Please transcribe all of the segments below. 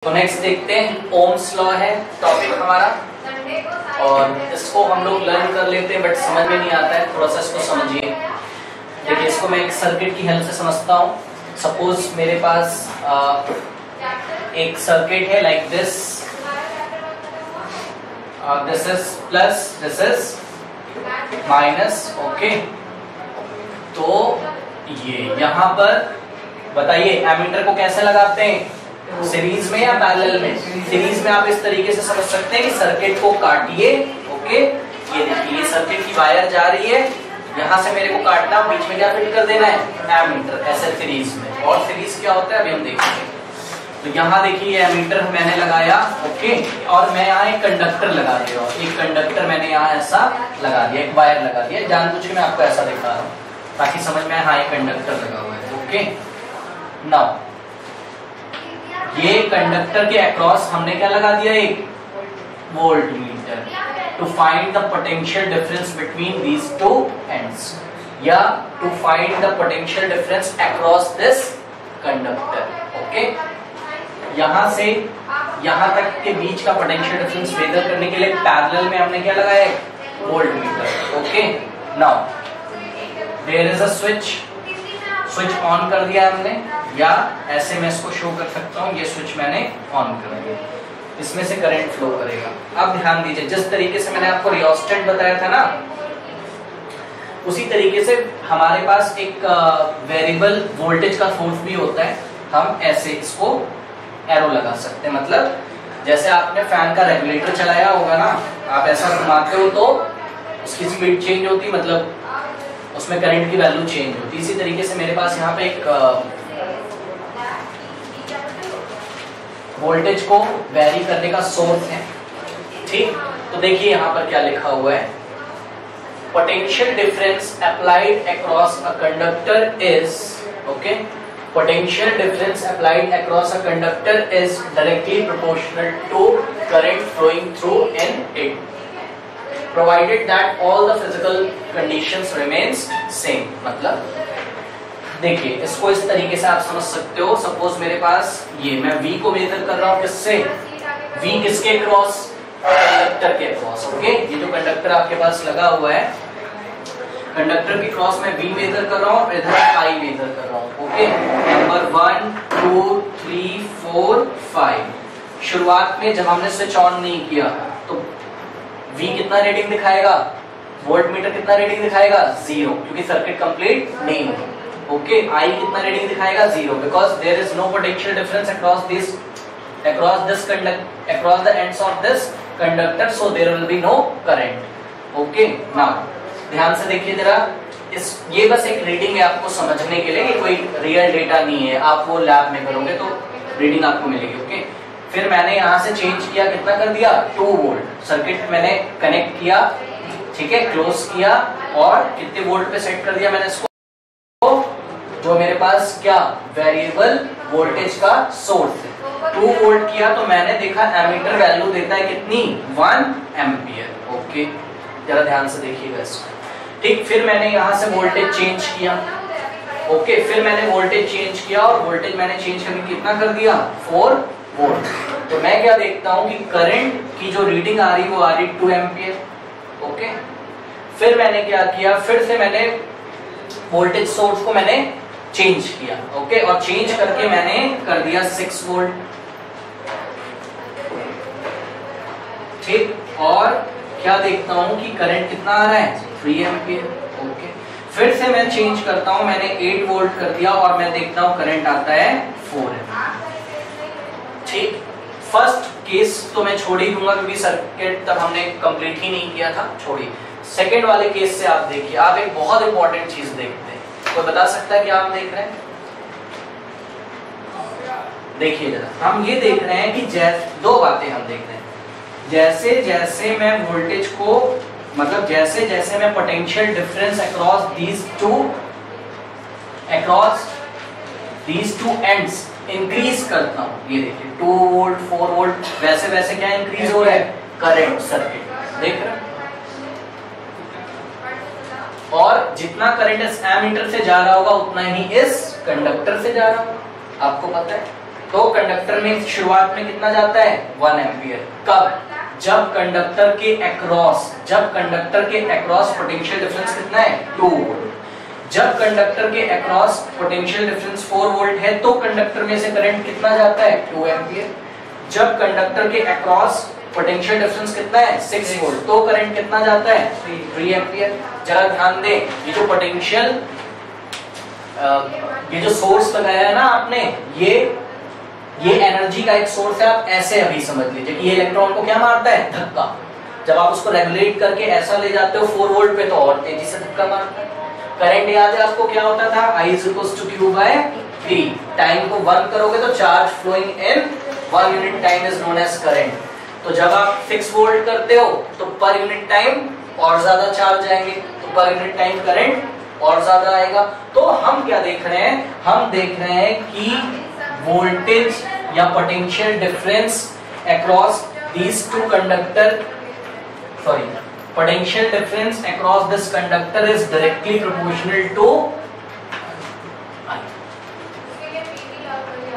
तो नेक्स्ट देखते हैं, ओम्स लॉ है टॉपिक हमारा, और इसको हम लोग लर्न कर लेते हैं बट समझ में नहीं आता है, थोड़ा सा इसको समझिए। देखिए, इसको मैं एक सर्किट की हेल्प से समझता हूँ। सपोज मेरे पास एक सर्किट है like this, this is plus, this is minus, okay. तो ये यहाँ पर बताइए एमीटर को कैसे लगाते हैं, सीरीज में या पैरेलल में? सीरीज में आप इस तरीके से समझ सकते हैं कि सर्किट को काटिए, ओके। ये देखिए, ये सर्किट की वायर जा रही है, यहाँ से मेरे को काटना, बीच में क्या फिट कर देना है, एमीटर, ऐसे सीरीज में। और सीरीज क्या होता है अभी हम देखेंगे। तो यहाँ देखिए ये एमीटर मैंने लगाया, ओके, और मैं यहाँ एक कंडक्टर लगा दे रहा हूँ। एक कंडक्टर मैंने यहाँ ऐसा लगा दिया, एक वायर लगा दिया, जानबूझ के मैं आपको ऐसा दिखा रहा हूँ ताकि समझ में आए। हाँ, एक कंडक्टर लगा हुआ है, ओके। नाउ ये कंडक्टर के अक्रॉस हमने क्या लगा दिया, एक voltmeter, to find the potential difference between these two ends, या to find the potential difference across this conductor, okay. यहां से यहां तक के बीच का पोटेंशियल डिफरेंस मेजर करने के लिए पैरेलल में हमने क्या लगाया, voltmeter, okay. Now there is a switch on कर दिया हमने, या ऐसे मैं इसको शो कर सकता हूँ, ये स्विच मैंने ऑन कर दिया, इसमें से करंट फ्लो करेगा। अब ध्यान दीजिए, जिस तरीके से मैंने आपको रियोस्टेट बताया था ना, उसी तरीके से हमारे पास एक वेरिएबल वोल्टेज का सोर्स भी होता है। हम ऐसे इसको एरो लगा सकते हैं, मतलब जैसे आपने फैन का रेगुलेटर चलाया होगा ना, आप ऐसा घुमाते हो तो उसकी स्पीड चेंज होती, मतलब उसमें करंट की वैल्यू चेंज होती। इसी तरीके से मेरे पास यहाँ पे एक वोल्टेज को वेरी करने का सोर्स है, ठीक। तो देखिए यहाँ पर क्या लिखा हुआ है, potential difference applied across a conductor is, okay, potential difference applied across a conductor is directly proportional to current flowing through in it, provided that all the physical conditions remains same। मतलब देखिए, इसको इस तरीके से आप समझ सकते हो। सपोज मेरे पास ये मैं V को मेजर कर रहा हूँ, किससे, V किसके क्रॉस, कंडक्टर के क्रॉस, ओके। ये जो कंडक्टर आपके पास लगा हुआ है, कंडक्टर के क्रॉस में V मेजर कर रहा हूँ, इधर I मेजर कर रहा हूँ, ओके। नंबर 1 2 3 4 5। शुरुआत में जब हमने स्विच ऑन नहीं किया तो V कितना रीडिंग दिखाएगा, वोल्टमीटर कितना रीडिंग दिखाएगा, 0, क्योंकि सर्किट कंप्लीट नहीं हुई, ओके। I कितना रीडिंग दिखाएगा, 0, because there is no potential difference across the ends of this conductor, so there will be no current, okay. Now ध्यान से देखिए जरा, ये बस एक रीडिंग है आपको समझने के लिए, कि कोई रियल डेटा नहीं है, आप वो लैब में करोगे तो रीडिंग आपको मिलेगी, ओके। फिर मैंने यहाँ से चेंज किया, कितना कर दिया, 2 वोल्ट, सर्किट मैंने कनेक्ट किया, ठीक है, क्लोज किया, और कितने वोल्ट पे सेट कर दिया मैंने इसको, जो मेरे पास क्या वेरिएबल वोल्टेज का सोर्स है, 2 वोल्ट किया। तो मैंने देखा एमीटर वैल्यू देता है कितनी, 1 एम्पियर, ओके। जरा ध्यान से देखिएगा इसको, ठीक। फिर मैंने यहाँ से वोल्टेज चेंज किया, ओके। फिर मैंने वोल्टेज चेंज किया, और वोल्टेज मैंने चेंज करके कितना कर दिया, 4 वोल्ट। तो मैं क्या देखता हूं कि करंट की जो रीडिंग आ रही वो आ रही 2 एम्पियर, ओके। फिर मैंने क्या किया, फिर से मैंने वोल्टेज सोर्स को मैंने चेंज किया, ओके, और चेंज करके मैंने कर दिया 6 वोल्ट, ठीक। और क्या देखता हूं कि करंट कितना आ रहा है, 3 एम्पियर, ओके। फिर से मैं चेंज करता हूं, मैंने 8 वोल्ट कर दिया, और मैं देखता हूं करंट आता है 4 एम्पियर, ठीक। फर्स्ट केस तो मैं छोड़ ही दूंगा क्योंकि सर्किट तब हमने कंप्लीट ही नहीं किया था, छोड़िए। सेकंड वाले केस से आप देखिए, आप एक बहुत इंपॉर्टेंट चीज देखते हैं, कोई बता सकता है क्या आप देख रहे हैं? देखिए जरा, हम ये देख रहे हैं कि 2 बातें हम देख रहे हैं। जैसे जैसे मैं वोल्टेज को, मतलब जैसे जैसे मैं potential difference across these two ends increase करता हूं, ये देखिए 2 वोल्ट 4 वोल्ट, वैसे वैसे क्या इंक्रीज हो रहा है, करंट, सर्किट, देख रहे हैं। और जितना करंट इस एमीटर से जा रहा होगा उतना ही इस कंडक्टर से जा रहा होगा, आपको पता है। तो कंडक्टर में शुरुआत में कितना जाता है 1 एम्पियर। कब? जब कंडक्टर के अक्रॉस पोटेंशियल डिफरेंस कितना है 2 वोल्ट। जब कंडक्टर के अक्रॉस पोटेंशियल डिफरेंस 4 वोल्ट है तो कंडक्टर में से करंट कितना जाता है 2 एम्पियर। जब कंडक्टर के अक्रॉस पोटेंशियल डिफरेंस कितना है 6 वोल्ट तो करंट कितना जाता है 3 एम्पियर। जरा ध्यान दें, ये जो पोटेंशियल ये जो सोर्स लगाया है ना आपने, ये एनर्जी का एक सोर्स है। आप ऐसे अभी समझ लीजिए कि ये इलेक्ट्रॉन को क्या मारता है धक्का। जब आप उसको रेगुलेट करके ऐसा ले जाते हो 4 वोल्ट पे तो और तेजी से धक्का मारता है। करंट याद है आपको क्या होता था I = Q/T। टाइम को 1 करोगे तो charge flowing in 1 unit time is known as current. तो जब आप फिक्स वोल्ट करते हो तो पर यूनिट टाइम और ज्यादा चार्ज आएंगे, तो पर यूनिट टाइम करंट और ज्यादा आएगा। तो हम क्या देख रहे हैं, हम देख रहे हैं कि वोल्टेज या potential difference across these two conductor, potential difference across this conductor is directly proportional to I।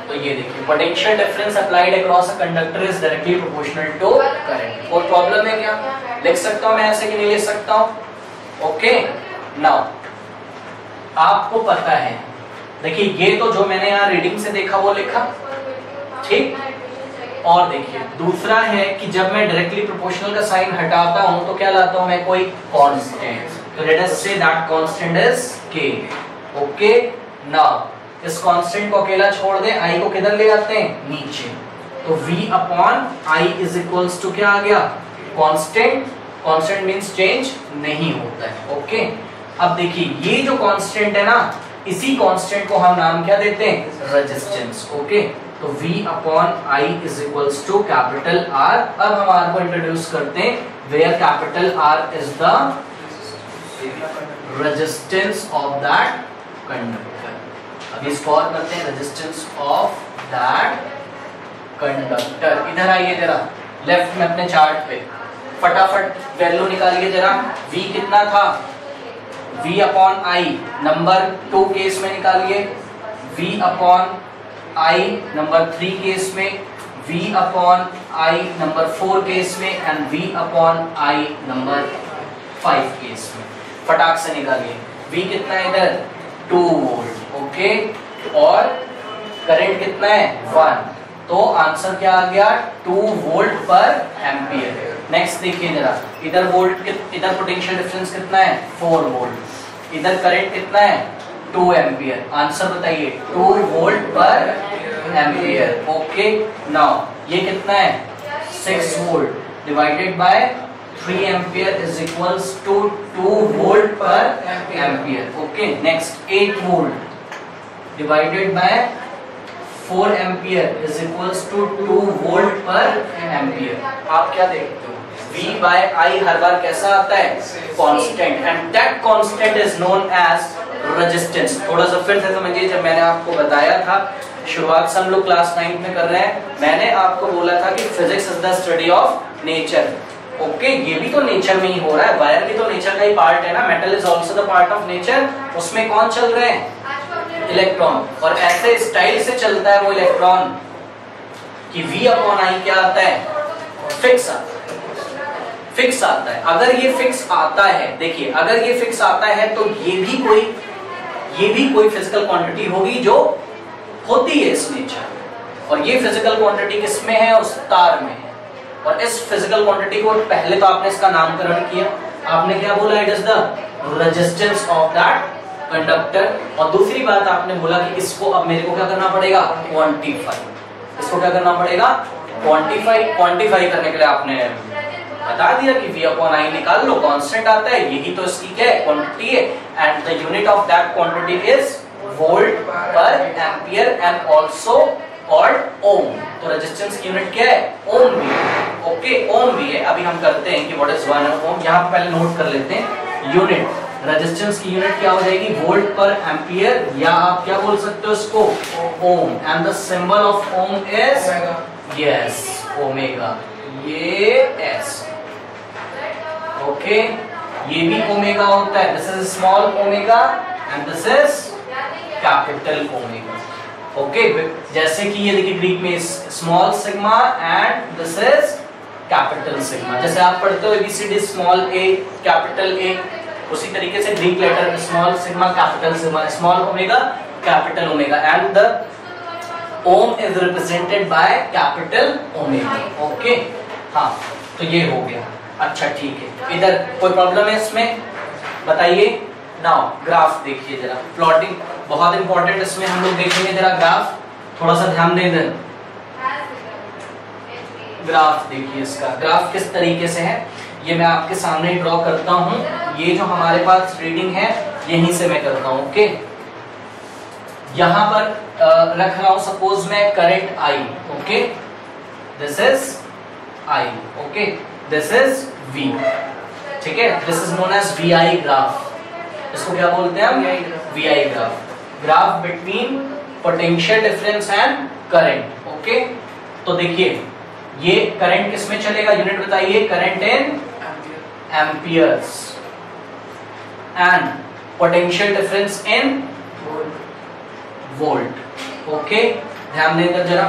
तो ये देखिए potential difference applied across a conductor is directly proportional to current. कोई प्रॉब्लम है क्या? लिख सकता हूं मैं ऐसे कि नहीं लिख सकता हूं? ओके, नाउ आपको पता है, देखिए ये तो जो मैंने यहाँ रीडिंग से देखा वो लिखा, ठीक। और देखिए दूसरा है कि जब मैं डायरेक्टली प्रोपोर्शनल का साइन हटाता हूं तो क्या लाता हूं मैं कोई कांस्टेंट। तो let us say that constant is k। Okay, now इस कांस्टेंट को अकेला छोड़ दें, i को किधर ले जाते हैं नीचे। तो v/i इज इक्वल्स टू क्या आ गया कांस्टेंट। कांस्टेंट मींस चेंज नहीं होता है। ओके, अब देखिए ये जो कांस्टेंट है ना, इसी कांस्टेंट को हम नाम क्या देते हैं रेजिस्टेंस। ओके, तो v/i is equals to capital R। अब हम R को इंट्रोड्यूस करते हैं, where capital R is the resistance of that conductor. अब इसको और करते हैं, रेजिस्टेंस ऑफ दैट कंडक्टर। इधर आइए जरा लेफ्ट में अपने चार्ट पे, फटाफट वैल्यू निकालिए जरा। v कितना था v/i नंबर 2 केस में निकालिए, v/i नंबर 3 केस में, v/i नंबर 4 केस में एंड v/i नंबर 5 केस में। फटाक से निकालिए। v कितना है इधर 2 वोल्ट। ओके, और करंट कितना है 1, तो आंसर क्या आ गया 2 वोल्ट पर एम्पियर। नेक्स्ट देखिए जरा, इधर वोल्ट, इधर पोटेंशियल डिफरेंस कितना है 4 वोल्ट, इधर करंट कितना है 2 एम्पियर। आंसर बताइए 2 volt per ampere. Okay, now ये कितना है 6 volt divided by 3 ampere is equals to 2 volt per ampere. Okay, next 8 volt divided by 4 ampere is equals to 2 volt per ampere. आप क्या देखते हो v/i हर बार कैसा आता है constant, and that constant is known as resistance. थोड़ा सा फिर से समझिए, जब मैंने आपको बताया था शुरुआत से हम लोग क्लास 9 में कर रहे हैं, मैंने आपको बोला था कि physics is the study of nature. Okay, ये भी तो नेचर में ही हो रहा है, वायर भी तो नेचर का ही पार्ट है ना, metal is also the part of nature. उसमें कौन चल रहे हैं इलेक्ट्रॉन, और ऐसे स्टाइल से चलता है वो इलेक्ट्रॉन कि v/i क्या आता है फिक्स आता है। फिक्स आता है। अगर ये फिक्स आता है, देखिए अगर ये फिक्स आता है तो ये भी कोई फिजिकल क्वांटिटी होगी जो होती है इस नेचर, और ये फिजिकल क्वांटिटी किसमें है उस तार में है। और इस फिजिकल क्वांटिटी को पहले तो आपने इसका नामकरण किया, आपने क्या बोला it is the resistance of that conductor. और दूसरी बात आपने बोला कि इसको अब मेरे को क्या करना पड़ेगा क्वांटिफाई। इसको क्या करना पड़ेगा क्वांटिफाई करने के लिए आपने बता दिया कि v/i निकाल लो, कांस्टेंट आता है, यही तो इसकी क्या है क्वांटिटी है, and the unit of that quantity is volt per ampere and also called ओम। तो रेजिस्टेंस की यूनिट क्या है ओम भी है। ओके, ओम भी है। अभी हम करते हैं कि व्हाट इज 1 ओम, यहां पहले नोट कर लेते हैं। यूनिट रेजिस्टेंस की यूनिट क्या हो जाएगी वोल्ट पर एम्पियर, या आप क्या बोल सकते हो इसको ohm, and the symbol of ohm is yes omega, ये एस। ओके, ये भी ओमेगा होता है, this is small omega and this is capital omega. Okay जैसे कि ये देखिए ग्रीक में small sigma and this is capital sigma. जैसे आप पढ़ते हो A B C D small A capital A, उसी तरीके से Greek letter small sigma capital sigma, small omega capital omega and the ohm is represented by capital omega. Okay हाँ तो ये हो गया। अच्छा ठीक है, इधर कोई प्रॉब्लम है इसमें बताइए। नाउ ग्राफ देखिए जरा, प्लॉटिंग बहुत इंपॉर्टेंट इसमें हम लोग देखेंगे जरा ग्राफ, थोड़ा सा ध्यान दें इधर। ग्राफ देखिए, इसका ग्राफ किस तरीके से है ये मैं आपके सामने ड्रॉ करता हूं। ये जो हमारे पास रीडिंग है यहीं से मैं करता हूं। ओके यहां पर रख रहा हूं सपोज मैं current I. Okay this is I, okay this is V, ठीक है, this is known as V I graph. इसको क्या बोलते हैं हम? V I graph, graph between potential difference and current. Okay तो देखिए ये करंट किसमें चलेगा, यूनिट बताइए। Current in amperes and potential difference in volt. Okay ध्यान देकर जरा,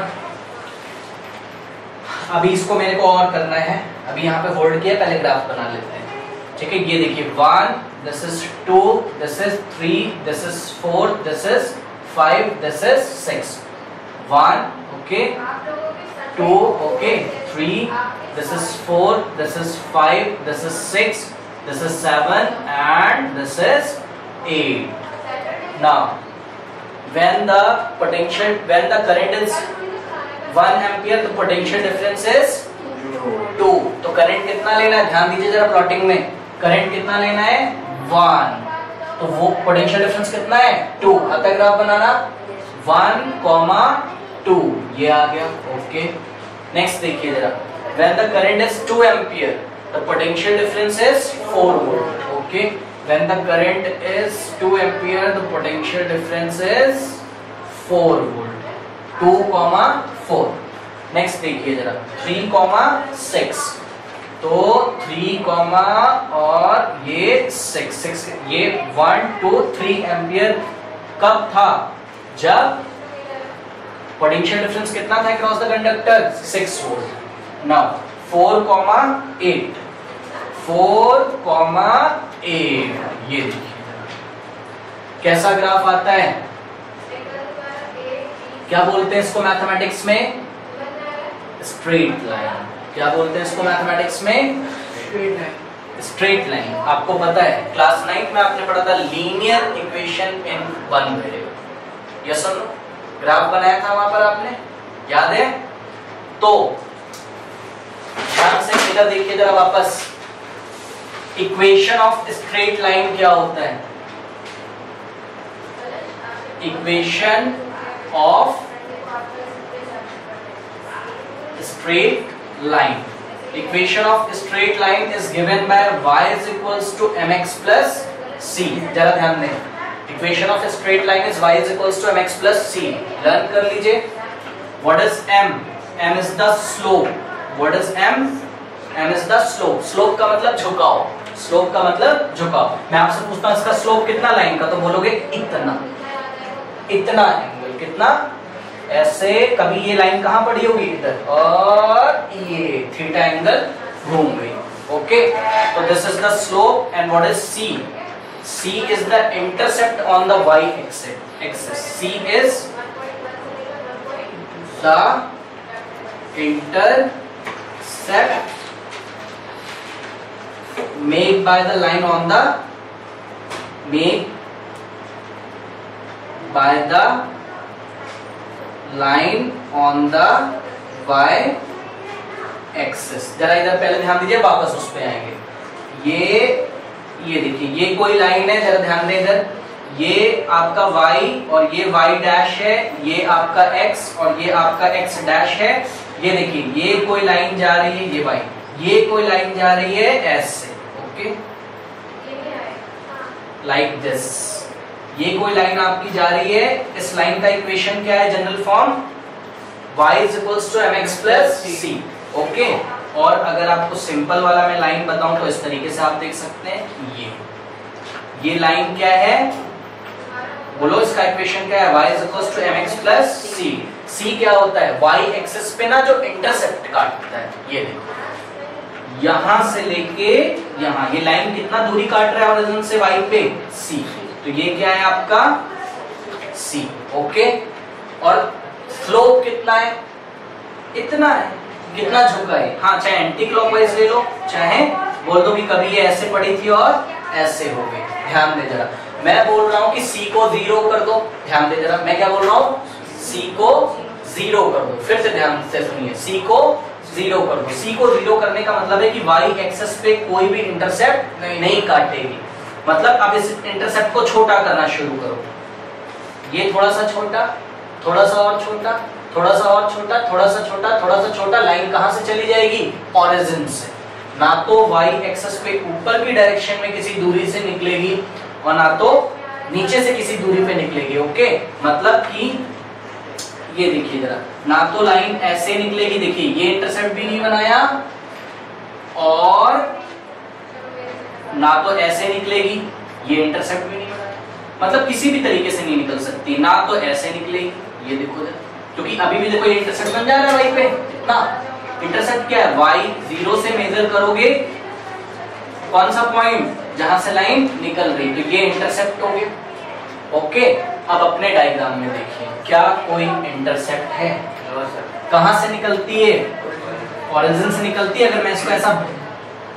अभी इसको मेरे को और करना है। अभी यहाँ पे होल्ड किया, पहले ग्राफ बना लेते हैं। ठीक है ये देखिए 1, this is 2, this is 3, this is 4, this is 5, this is 6। 1 okay, 2 okay, 3, this is 4, this is 5, this is 6, this is 7 and this is 8. Now when the current is 1 ampere, the potential difference is 2। तो current कितना लेना है, ध्यान दीजिए जरा plotting में, current कितना लेना है 1, तो वो पोटेंशियल डिफरेंस कितना है 2। अतः ग्राफ बनाना 1, 2 ये आ गया। ओके नेक्स्ट देखिए जरा, when the current is 2 ampere the potential difference is 4 volt। okay when the current is 2 ampere the potential difference is 4 volt। 2, 4। Next देखिए जरा 3, 6, तो 3, और ये 6 ये 1, 2, 3 एम्पियर कब था, जब पोटेंशियल डिफरेंस कितना था across the conductor 6 volt. Now 4, 8, 4, 8 ये देखिए कैसा ग्राफ आता है, क्या बोलते हैं इसको मैथमेटिक्स में, स्ट्रेट लाइन। क्या बोलते हैं इसको मैथमेटिक्स में, स्ट्रेट लाइन। आपको पता है क्लास 9 में आपने पढ़ा था linear equation in 1 variable, yes और नो, ग्राफ बनाया था वहां पर, आपने याद है? तो ध्यान से इधर देखिए जरा वापस, इक्वेशन ऑफ स्ट्रेट लाइन क्या होता है, equation of straight line, equation of straight line is given bye y is equals to mx plus c। जरा ध्यान दें, equation of straight line is y is equals to mx plus c। Learn कर लीजिए। What is m? m is the slope. What is m? m is the slope. Slope का मतलब झुकाव, slope का मतलब झुकाव। मैं आपसे पूछता हूं इसका स्लोप कितना लाइन का, तो बोलोगे इतना, इतना एंगल कितना, ऐसे। कभी ये लाइन कहां पड़ी होगी, इधर, और ये थीटा एंगल घूम गई। ओके तो this is the slope and what is c? c is the intercept on the y axis। c is the intercept made by the line on the y axis। जरा इधर पहले ध्यान दीजिए, वापस उस पे आएंगे। ये देखिए ये कोई लाइन है, जरा ध्यान दें इधर, ये आपका y और ये y डैश है, ये आपका x और ये आपका x डैश है। ये देखिए ये कोई लाइन जा रही है, ये y, ये कोई लाइन जा रही है s से। ओके लाइक दिस, ये कोई लाइन आपकी जा रही है। इस लाइन का इक्वेशन क्या है, general form y is equals to mx plus c। Okay और अगर आपको सिंपल वाला मैं लाइन बताऊं तो इस तरीके से आप देख सकते हैं, ये लाइन क्या है, बोलो इसका इक्वेशन क्या है? y is equal to mx plus c। c क्या होता है? y एक्सिस पे ना जो इंटरसेप्ट काटता है, ये देखो यहां से लेके यहां, ये लाइन कितना दूरी काट रहा है ओरिजिन से y पे? c। तो ये क्या है आपका c। ओके, और स्लोप कितना है? इतना है। कितना झुका है? हाँ, चाहे एंटी क्लॉकवाइज ले लो, चाहे बोल दो कि कभी ये ऐसे पड़ी थी और ऐसे हो गई। ध्यान दे जरा, मैं बोल रहा हूं कि c को 0 कर दो। ध्यान दे जरा, मैं क्या बोल रहा हूं? c को 0 कर दो। फिर से ध्यान से सुनिए, c को 0 कर दो। c को 0 करने का मतलब है कि y एक्सिस पे कोई भी इंटरसेप्ट नहीं काटेगी। मतलब अब इस इंटरसेप्ट को छोटा करना शुरू करो। ये थोड़ा सा छोटा, थोड़ा सा और छोटा, थोड़ा सा और छोटा, थोड़ा सा छोटा, थोड़ा सा छोटा। लाइन कहां से चली जाएगी? ओरिजिन से। ना तो y एक्सिस पे ऊपर की डायरेक्शन में किसी दूरी से निकलेगी और ना तो नीचे से किसी दूरी पे निकलेगी। ओके, मतलब कि ये देखिए जरा, ना तो लाइन ऐसे निकलेगी, देखिए ये इंटरसेप्ट भी नहीं बनाया, और ना तो ऐसे निकलेगी, ये इंटरसेप्ट भी नहीं बनाया। मतलब किसी भी तरीके से नहीं निकल सकती। ना तो ऐसे निकलेगी, ये देखो जरा, क्योंकि अभी भी देखो ये इंटरसेप्ट बन जा रहा है वाई पे ना। इंटरसेप्ट क्या है? वाई 0 से मेजर करोगे कौन सा पॉइंट जहां से लाइन निकल रही, तो ये इंटरसेप्ट हो गया। ओके, अब अपने डायग्राम में देखिए, क्या कोई इंटरसेप्ट है? कहां से निकलती है? ओरिजिन से निकलती है। अगर मैं इसको ऐसा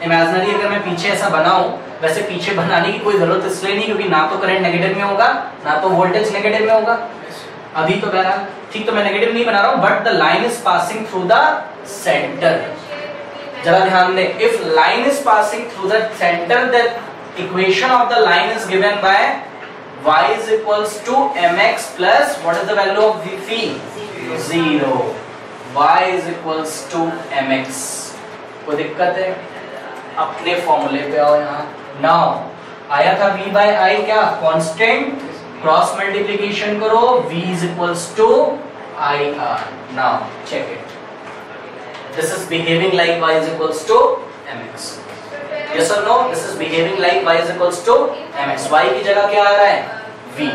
इमेजिनरी, अगर मैं पीछे ऐसा बनाऊं, वैसे पीछे बनाने की कोई जरूरत इसलिए नहीं क्योंकि ना तो करंट नेगेटिव में होगा, ना तो वोल्टेज नेगेटिव में होगा। अभी तो बहरहाल ठीक, तो मैं नेगेटिव नहीं बना रहा हूं, but the line is passing through the centre. जरा ध्यान दें, if line is passing through the centre, the equation of the line is given bye y is equals to mx plus what is the value of v? 0. y is equals to mx। कोई दिक्कत है? अपने फॉर्मूले पे आओ यहाँ। Now आया था v by i क्या? कांस्टेंट। क्रॉस मल्टीप्लिकेशन करो, v is equals to ir। now check it, this is behaving like y is equals to mx। yes or no? this is behaving like y is equals to mx। y की जगह क्या आ रहा है? v।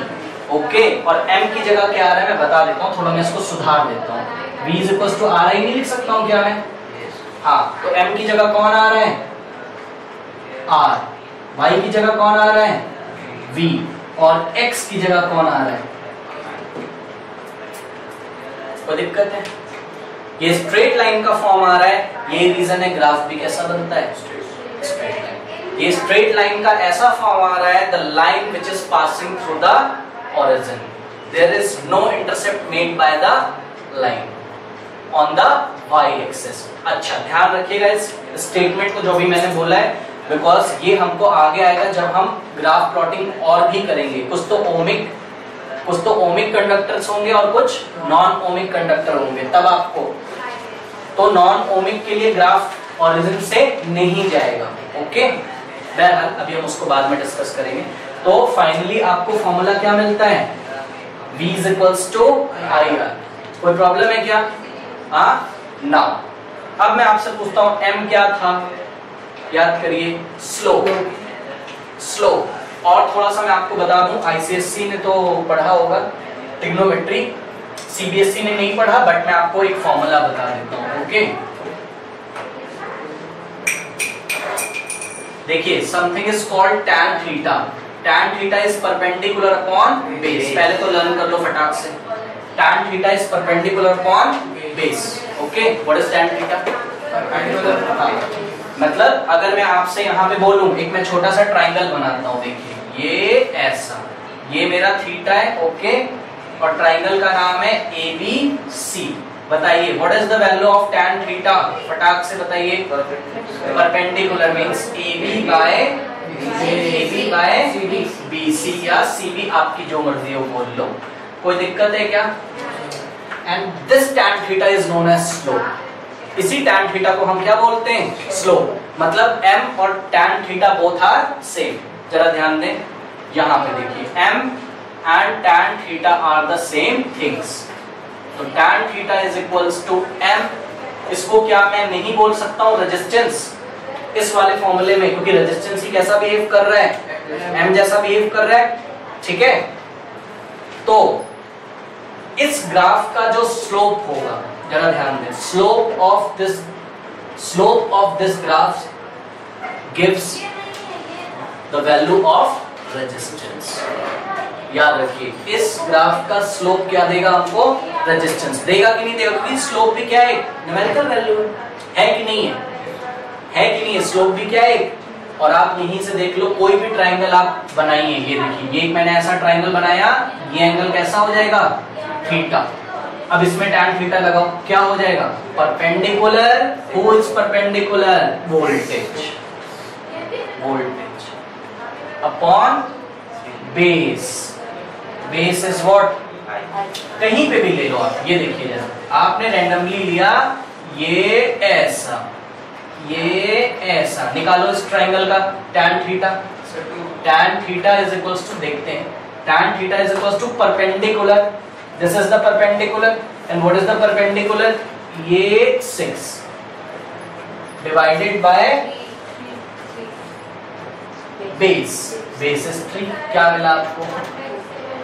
Okay, और m की जगह क्या आ रहा है मैं बता देता हूँ, थोड़ा मैं इसको सुधार देता हूँ। v is equals to ri नहीं लिख सकता हूँ क्या मैं? हाँ, तो m की जगह कौन आ रहा है? r। y की जगह कौन आ रहा है? v। और x की जगह कौन आ रहा है? कोई दिक्कत है? ये स्ट्रेट लाइन का फॉर्म आ रहा है, ये रीजन है ग्राफ भी कैसा बनता है? Straight line. ये स्ट्रेट लाइन का ऐसा फॉर्म आ रहा है, the line which is passing through the origin, there is no intercept made by the line on the y axis. अच्छा, ध्यान रखिएगा इस स्टेटमेंट को जो भी मैंने बोला है, बिकॉज ये हमको आगे आएगा जब हम ग्राफ प्लॉटिंग और भी करेंगे। कुछ तो ओमिक कंडक्टर्स होंगे और कुछ नॉन ओमिक कंडक्टर होंगे, तब आपको तो नॉन ओमिक के लिए ग्राफ ओरिजिन से नहीं जाएगा। ओके, बहरहाल अभी हम उसको बाद में डिस्कस करेंगे। तो फाइनली आपको फॉर्मूला क्या मिलता है? v is equals to ir। कोई प्रॉब्लम है क्या? हाँ, नाउ अब मैं आपसे पूछता हूं m क्या था? याद करिए, स्लोप। स्लोप। और थोड़ा सा मैं आपको बता दूं, आईसीएससी ने तो पढ़ा होगा ट्रिग्नोमेट्री, सीबीएसई ने नहीं पढ़ा, बट मैं आपको एक फॉर्मूला बता देता हूं। ओके, देखिए, something is called tan theta. tan theta is perpendicular upon base. पहले तो लर्न कर लो फटाक से। tan theta is perpendicular upon base. Okay, what is tan theta? मतलब अगर मैं आपसे यहाँ पे बोलूं, एक मैं छोटा सा ट्राइंगल बनाता हूँ, देखिए ये ऐसा, ये मेरा थीटा है। ओके, और ट्राइंगल का नाम है ABC। बताइए what is the value of tan theta? फटाक से बताइए। Perpendicular means AB by BC या CB, आपकी जो मर्जी हो बोल लो, कोई दिक्कत है क्या? And this tan theta is known as slope. इसी tan थीटा को हम क्या बोलते हैं? स्लोप। मतलब m और tan theta both are same. जरा ध्यान दें, यहां पे देखिए, m and tan theta are the same things। तो tan theta is equals to m। इसको क्या मैं नहीं बोल सकता हूँ रेजिस्टेंस इस वाले फॉर्मूले में, क्योंकि रेजिस्टेंस ही कैसा बिहेव कर रहा है? m जैसा बिहेव कर रहा है। ठीक है, तो इस ग्राफ का जो स्लोप होगा, जरा ध्यान दें, slope of this graph gives the value of resistance. याद रखिए, इस ग्राफ का स्लोप क्या देगा हमको? रेजिस्टेंस देगा कि नहीं देगा? क्योंकि स्लोप भी क्या है? न्यूमेरिकल वैल्यू है कि नहीं है? है कि नहीं है? स्लोप भी क्या है? और आप यहीं से देख लो, कोई भी ट्राइंगल आप बनाइए, ये देखिए, ये मैंने ऐसा ट्राइंगल बनाया, ये एंगल कैसा हो जाएगा? थीटा। अब इसमें tan थीटा लगाओ, क्या हो जाएगा? Perpendicular. Who is perpendicular? Voltage upon base. Base is what? कहीं पे भी ले लो आप, ये देखिए जरा, आपने रैंडमली लिया ये ऐसा, निकालो इस ट्राइंगल का tan theta. tan theta is equals to, देखते हैं, tan theta is equals to perpendicular, this is the perpendicular, and what is the perpendicular? ये 6 डिवाइडेड बाय बेस इज 3। क्या मिला आपको?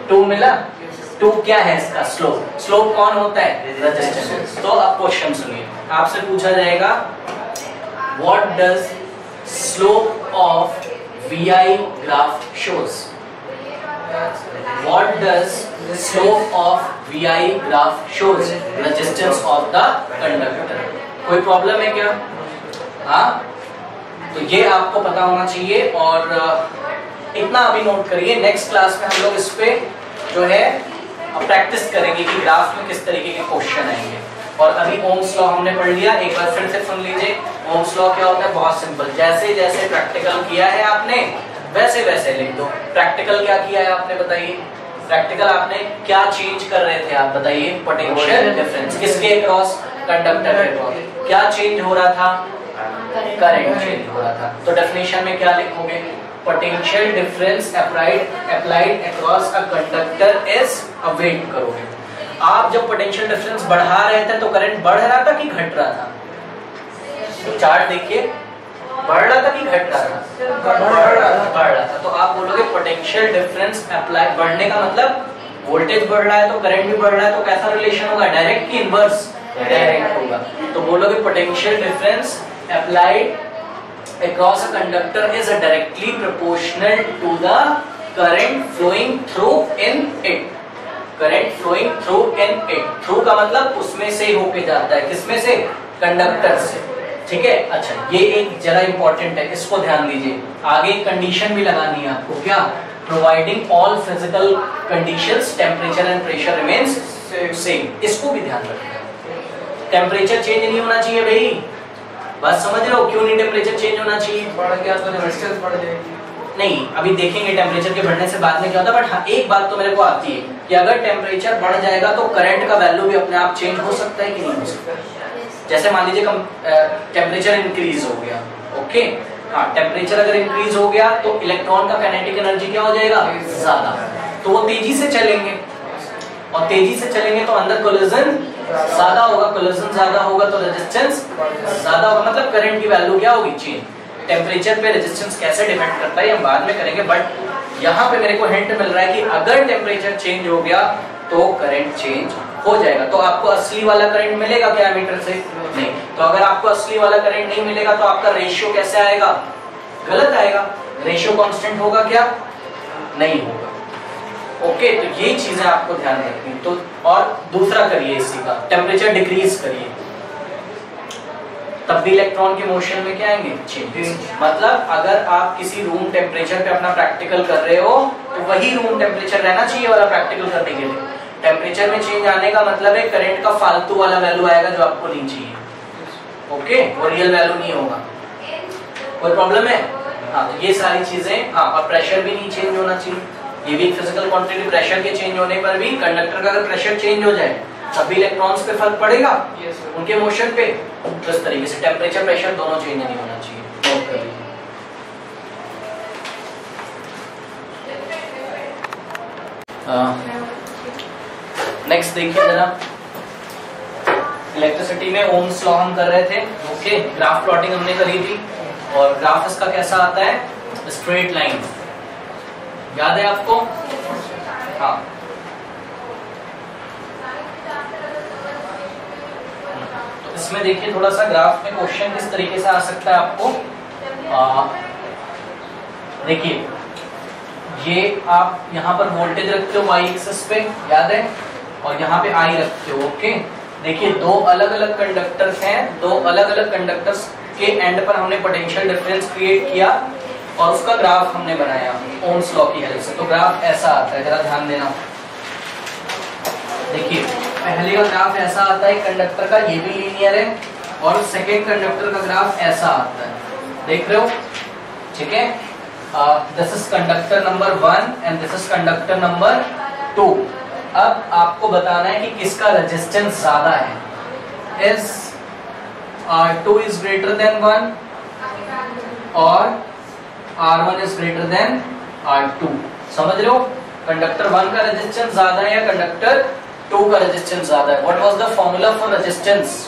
2 मिला। 2 क्या है इसका? स्लोप कौन होता है? रेजिस्टेंस। तो अब क्वेश्चन सुनिए, आपसे पूछा जाएगा what does slope of VI graph shows? What does slope of VI graph shows? Resistance of the conductor। कोई प्रॉब्लम है क्या? हाँ, तो ये आपको पता होना चाहिए। और इतना अभी नोट करिए, नेक्स्ट क्लास में हम लोग इस पे जो है प्रैक्टिस करेंगे कि ग्राफ में किस तरीके के क्वेश्चन आएंगे। और अभी ओम्स लॉ हमने पढ़ लिया, एक बार फिर से सुन लीजिए। ओम्स लॉ क्या होता है? बहुत सिंपल, जैसे जैसे प्रैक्टिकल किया है आपने वैसे वैसे लिख दो। प्रैक्टिकल क्या किया है आपने, बताइए? प्रैक्टिकल आपने क्या चेंज कर रहे थे आप बताइए? Potential difference. किसके अक्रॉस? कंडक्टर के अक्रॉस। क्या चेंज हो रहा था? करंट चेंज हो रहा था। तो डेफिनेशन में क्या लिखोगे? Potential difference applied across a conductor is, अब वेट करोगे, आप जब पोटेंशियल डिफरेंस बढ़ा रहे थे तो करंट बढ़ रहा था कि घट रहा था? तो चार्ट देखिए, बढ़ रहा था कि घट रहा था? बढ़ रहा था। तो आप बोलोगे पोटेंशियल डिफरेंस अप्लाई, बढ़ने का मतलब वोल्टेज बढ़ रहा है तो करंट भी बढ़ रहा है, तो कैसा रिलेशन होगा? डायरेक्ट की इनवर्स? डायरेक्ट होगा। तो बोलोगे potential difference applied across a conductor is directly proportional to the current flowing through in it। current flowing through in it, through का मतलब उसमें से होके जाता है, किसमें से? कंडक्टर से। ठीक है, अच्छा, ये एक जरा इंपॉर्टेंट है, इसको ध्यान दीजिए। आगे कंडीशन भी लगानी है आपको, क्या? Providing all physical conditions temperature and pressure remains same. इसको भी ध्यान रखना, टेम्परेचर चेंज नहीं होना चाहिए भाई। बात समझ रहे हो? क्यों नहीं टेम्परेचर चेंज होना चाहिए? बढ़ गया तो रेजिस्टेंस बढ़ जाएगी। नहीं, अभी देखेंगे टेम्परेचर के बढ़ने से बाद में क्या होता है। बट हाँ, एक बात तो मेरे को आती है कि अगर टेम्परेचर बढ़ जाएगा तो करंट का वैल्यू भी अपने आप चेंज हो सकता है कि नहीं हो सकता? जैसे मान लीजिए टेम्परेचर इंक्रीज हो गया, ओके, हाँ, टेम्परेचर अगर इंक्रीज हो गया तो इलेक्ट्रॉन का काइनेटिक एनर्जी क्या हो जाएगा? ज्यादा। तो वो तेजी से चलेंगे, और तेजी से चलेंगे तो अंदर कोलिजन ज्यादा होगा, कोलिजन ज्यादा होगा तो रेजिस्टेंस ज्यादा होगा, मतलब करंट की वैल्यू क्या होगी? चेंज। टेम्परेचर पे रेजिस्टेंस कैसे डिपेंड करता है हम बाद में करेंगे, बट यहाँ पे मेरे को हिंट मिल रहा है कि अगर टेम्परेचर चेंज हो गया तो करंट चेंज हो जाएगा। तो आपको असली वाला करंट मिलेगा क्या एमीटर से? नहीं। तो अगर आपको असली वाला करंट नहीं मिलेगा तो आपका रेशियो कैसे आएगा? गलत आएगा। रेशियो कांस्टेंट होगा क्या? नहीं होगा। ओके, तो ये चीजें आपको ध्यान रखनी। तो और दूसरा करिए इसी का, टेम्परेचर डिक्रीज करिए, तब भी इलेक्ट्रॉन के मोशन में क्या आएंगे? चेंजेस। मतलब अगर आप किसी रूम टेम्परेचर पे अपना प्रैक्टिकल कर रहे हो तो वही रूम टेम्परेचर रहना चाहिए वाला प्रैक्टिकल करने के लिए। टेम्परेचर में चेंज आने का मतलब है करंट का फालतू वाला वैल्यू आएगा जो आपको नहीं चाहिए। ओके, वो रियल वैल्यू नहीं होगा। कोई प्रॉब्लम है? हाँ, तो ये सारी चीजें। हाँ, और प्रेशर भी नहीं चेंज होना चाहिए, ये भी फिजिकल क्वांटिटी। प्रेशर के चेंज होने पर भी कंडक्टर का अगर प्रेशर चेंज हो जाए तभी इलेक्ट्रॉन्स पे फर्क पड़ेगा उनके मोशन पे। तो इस तरीके से टेम्परेचर प्रेशर दोनों चेंज नहीं होना चाहिए। नोट कर लीजिए। नेक्स्ट देखिए जरा, इलेक्ट्रिसिटी में ओम्स लॉ हम कर रहे थे। ओके, ग्राफ प्लॉटिंग हमने करी थी, और ग्राफ इसका कैसा आता है? Straight line. याद है आपको? हाँ, इसमें देखिए थोड़ा सा ग्राफ में क्वेश्चन किस तरीके से आ सकता है आपको। देखिए ये आप यहाँ पर वोल्टेज रखते हो y एक्सिस पे, याद है, और यहाँ पे I रखते हो। ओके, देखिए दो अलग अलग कंडक्टर्स हैं, दो अलग अलग कंडक्टर्स के एंड पर हमने पोटेंशियल डिफरेंस क्रिएट किया और उसका ग्राफ हमने बनाया ओम्स लॉ की हेल्प से। तो ग्राफ ऐसा आता है, जरा ध्यान देना। देखिए पहले का ग्राफ ऐसा आता है कंडक्टर का, ये भी लीनियर है, और सेकेंड कंडक्टर का ग्राफ ऐसा आता है, देख रहे हो, ठीक है। This is conductor number 1 and this is conductor number 2। अब आपको बताना है कि किसका रेजिस्टेंस ज्यादा है, is R2 is greater than 1 और R1 is greater than R2। समझ रहे हो, कंडक्टर 1 का रेजिस्टेंस ज्यादा है या कंडक्टर 2 का रेजिस्टेंस ज्यादा है। What was the formula for resistance?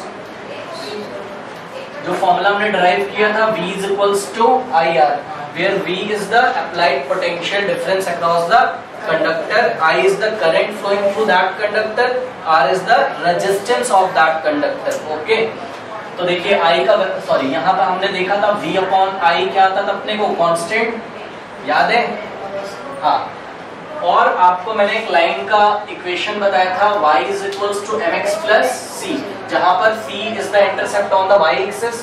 जो फॉर्मूला हमने डिराइव किया था V is equals to IR, where V is the applied potential difference across the conductor, I is the current flowing through that conductor, R is the resistance of that conductor। Okay, तो देखिए I का sorry यहाँ पर हमने देखा था V upon I क्या आता था अपने को, कांस्टेंट, याद है। हाँ, और आपको मैंने एक लाइन का इक्वेशन बताया था y is equals to mx plus c, जहां पर c is the intercept on the y axis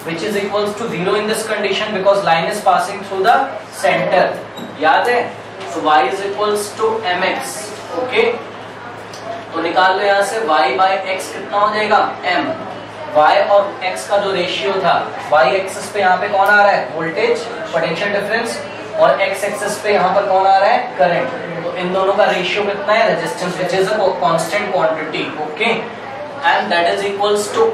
which is equals to 0 in this condition because line is passing through the center, याद है। so y is equals to mx। Okay, तो निकाल लो यहाँ से y by x कितना हो जाएगा m। y और x का जो रेशियो था, y एक्सिस पे यहाँ पे कौन आ रहा है, वोल्टेज, पोटेंशियल डिफरेंस, और x एक्सिस पे यहाँ पर कौन आ रहा है, करंट। तो इन दोनों का रेशियो कितना है, resistance, which is a constant quantity. Okay, and that is equals to,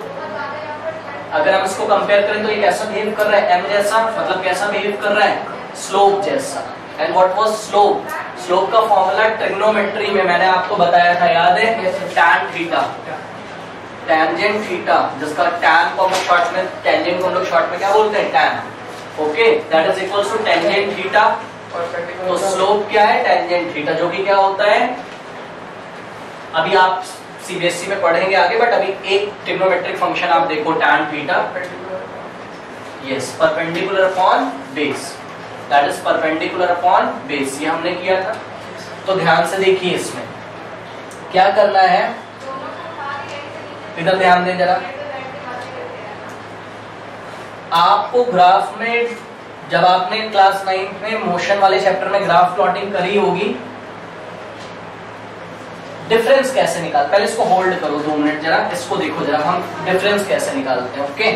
अगर हम इसको कंपेयर करें तो ये कैसा बिहेव कर रहा है, m जैसा, मतलब कैसा बिहेव कर रहा है, स्लोप जैसा। And what was slope? Slope का फॉर्मूला ट्रिग्नोमेट्री में मैंने आपको बताया था, याद है, tan थीटा, टेंजेंट थीटा, जिसका tan को हम शॉर्ट में, टेंजेंट को हम लोग शॉर्ट में क्या बोलते हैं, tan। Okay, that is equals to tangent theta. तो स्लोप क्या है, टेंजेंट थीटा, जो कि क्या होता है, अभी आप सीबीएसई में पढ़ेंगे आगे, बट अभी एक ट्रिग्नोमेट्रिक फंक्शन आप देखो, tan theta, yes, perpendicular upon base, that is perpendicular upon base, ये हमने किया था। तो ध्यान से देखिए, इसमें क्या करना है, इधर ध्यान दें जरा। आपको ग्राफ में, जब आपने क्लास 9 में मोशन वाले चैप्टर में ग्राफ प्लॉटिंग करी होगी, डिफरेंस कैसे निकाल, पहले इसको होल्ड करो 2 मिनट, जरा इसको देखो, जरा हम डिफरेंस कैसे निकालते हैं। ओके,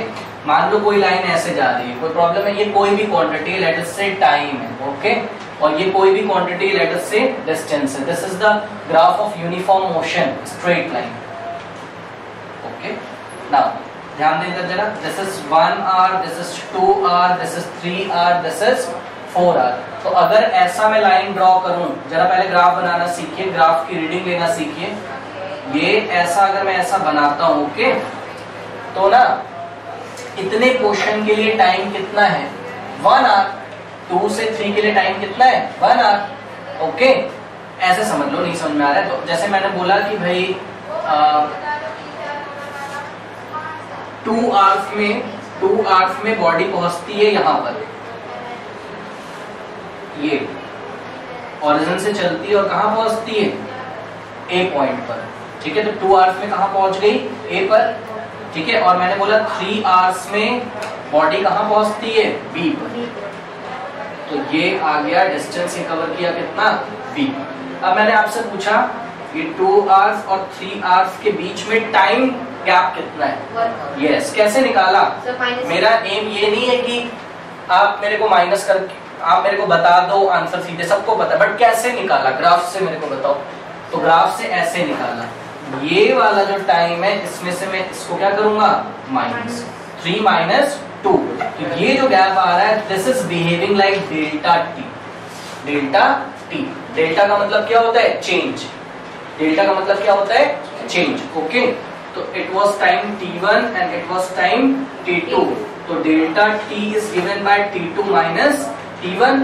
मान लो कोई लाइन ऐसे जा रही है, कोई प्रॉब्लम है, ये कोई भी क्वांटिटी, लेट अस से टाइम है, ओके, और ये कोई भी क्वांटिटी, लेट अस से डिस्टेंस है। This is the graph of uniform motion, straight line. Okay, now ध्यान दें इधर जरा, this is 1 hour, this is 2 hour, this is 3 hour, this is 4 hour. तो अगर ऐसा मैं लाइन ड्रॉ करूं, जरा पहले ग्राफ बनाना सीखिए, ग्राफ की रीडिंग लेना सीखिए। ये ऐसा अगर मैं ऐसा बनाता हूं, ओके, तो ना इतने क्वेश्चन के लिए टाइम कितना है, 1 आवर। 2 से 3 के लिए टाइम कितना है, 1 आवर। ओके, ऐसे समझ लो, नहीं समझ में आ रहा है तो जैसे मैंने बोला कि भाई 2 आवर्स में बॉडी पहुंचती है यहाँ पर, ये ओरिजिन से चलती है और कहाँ पहुंचती है, ए पॉइंट पर, ठीक है। तो 2 आवर्स में कहाँ पहुंच गई, ए पर, ठीक है। और मैंने बोला 3 आवर्स में बॉडी कहाँ पहुंचती है, बी पर। तो ये आ गया डिस्टेंस, ये कवर किया कितना, बी। अब मैंने आपसे पूछा ये 2 आवर्स और 3 आवर्स के बीच में टाइम गैप कितना है, यस, कैसे निकाला। मेरा एम ये नहीं है कि आप मेरे को माइनस करके आप मेरे को बता दो आंसर सीधे, सबको पता, बट कैसे निकाला, ग्राफ से मेरे को बताओ। तो ग्राफ से ऐसे निकाला, ये वाला जो टाइम है इसमें से मैं इसको क्या करूंगा, माइनस 3 माइनस 2। तो ये जो गैप आ रहा है, this is behaving like delta T. Delta T, delta का मतलब क्या होता है, चेंज। डेल्टा का मतलब क्या होता है, चेंज। ओके, तो it was time t1 and it was time t2। तो delta t is given bye t2 minus t1,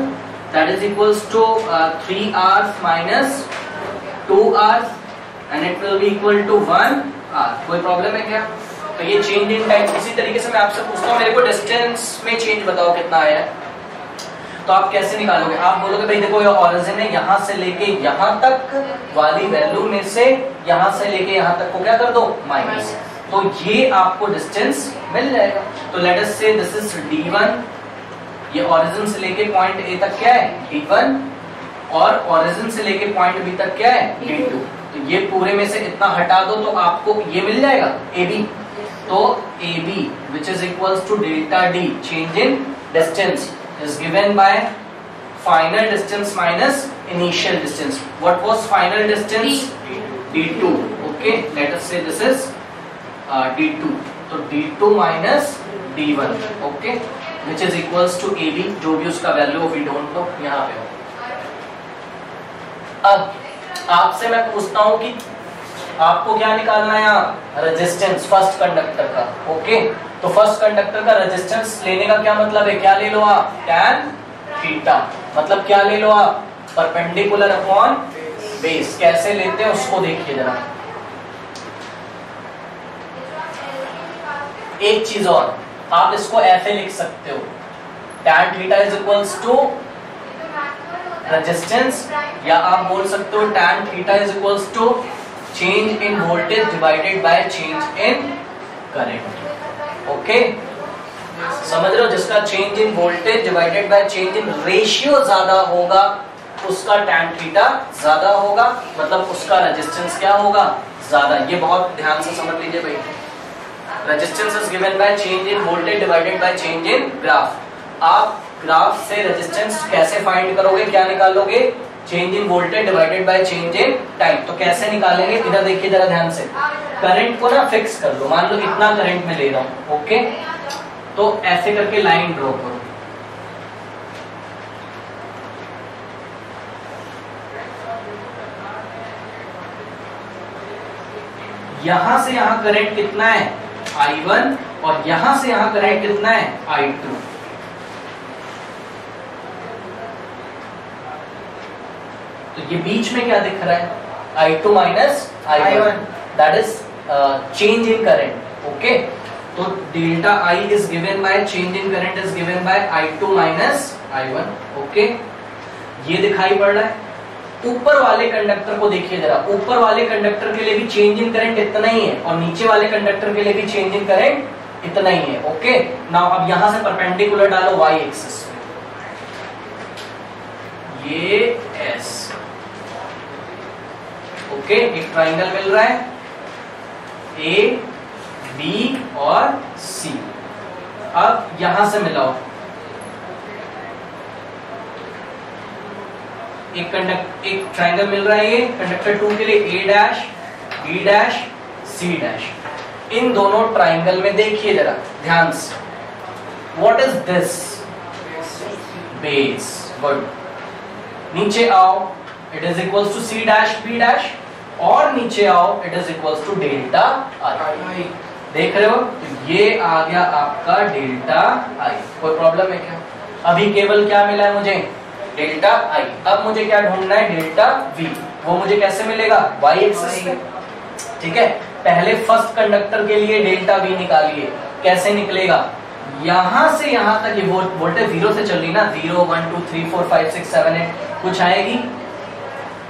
that is equals to 3 hours minus 2 hours and it will be equal to 1 hour। कोई problem है क्या? तो ये change in time. इसी तरीके से मैं आपसे पूछता हूँ, मेरे को डिस्टेंस में चेंज बताओ कितना आया है, तो आप कैसे निकालोगे? आप बोलोगे भाई देखो ये ओरिजिन है, यहाँ से लेके यहाँ तक वाली वैल्यू में से यहाँ से लेके यहाँ तक को क्या कर दो, माइनस, तो ये आपको डिस्टेंस मिल जाएगा। तो लेट अस से दिस इज d1, ये ओरिजिन से लेके पॉइंट ए तक क्या है d1, और ओरिजिन से लेके पॉइंट बी तक क्या है d2। तो ये पूरे में से इतना हटा दो तो आपको ये मिल जाएगा AB। तो AB which is equals to delta D change in distance is given by final distance minus initial distance. What was final distance? D2. Okay, let us say this is D2. तो D2 minus D1. Okay, which is equals to AB, जो भी उसका value we don't know, यहाँ पे हो। अब आपसे मैं पूछता हूं कि आपको क्या निकालना है यहाँ, रेजिस्टेंस फर्स्ट कंडक्टर का। ओके, तो फर्स्ट कंडक्टर का रेजिस्टेंस लेने का क्या मतलब है, क्या ले लो आप, tan थीटा, मतलब क्या ले लो आप, परपेंडिकुलर अपॉन बेस। कैसे लेते हैं उसको देखिए जरा। एक चीज और, आप इसको ऐसे लिख सकते हो, tan theta is equals to resistance, या आप बोल सकते हो tan theta is equals to change in voltage divided by change in current. Okay, समझ रहे हो, जिसका change in voltage divided by change in ratio ज्यादा होगा उसका tan थीटा ज्यादा होगा, मतलब उसका रेजिस्टेंस क्या होगा, ज्यादा। ये बहुत ध्यान से समझ लीजिए भाई। Resistance is given by change in voltage divided by change in graph. आप ग्राफ से रेजिस्टेंस कैसे फाइंड करोगे, क्या निकालोगे, change in voltage divided by change in time. तो कैसे निकालेंगे, इधर देखिए जरा ध्यान से, करंट को ना फिक्स कर लो, मान लो इतना करंट में ले रहा हूं। ओके, तो ऐसे करके लाइन ड्रॉ करो, यहां से यहां करंट कितना है I1, और यहां से यहां करंट कितना है I2। तो ये बीच में क्या दिख रहा है, I2 minus I1, that is change in current. Okay, तो delta I is given by change in current is given by I2 minus I1। Okay, ये दिखाई पड़ रहा है। ऊपर वाले कंडक्टर को देखिए जरा, ऊपर वाले कंडक्टर के लिए भी चेंज इन करंट इतना ही है, और नीचे वाले कंडक्टर के लिए भी चेंज इन करंट इतना ही है। ओके, नाउ अब यहां से परपेंडिकुलर डालो y एक्सिस पे, ये S। ओके, एक ट्राइंगल मिल रहा है A, B और C। अब यहां से मिलाओ, एक ट्राइंगल मिल रहा है, ये कंडक्टर 2 के लिए A dash, B dash, C dash. इन दोनों ट्राइंगल में देखिए जरा ध्यान से, what is this, base. Good, नीचे आओ, it is equals to C dash B dash, और नीचे आओ it is equals to delta I। देख रहे हो, तो ये आ गया आपका डेल्टा I। कोई प्रॉब्लम है क्या? अभी केवल क्या मिला है मुझे, डेल्टा I। अब मुझे क्या ढूंढना है, डेल्टा V। वो मुझे कैसे मिलेगा, y एक्सिस पे। ठीक है, पहले फर्स्ट कंडक्टर के लिए डेल्टा V निकालिए, कैसे निकलेगा, यहां से यहां तक ये वोल्टेज 0 से चल रही ना, 0 1 2 3 4 5 6 7 8 कुछ आएगी,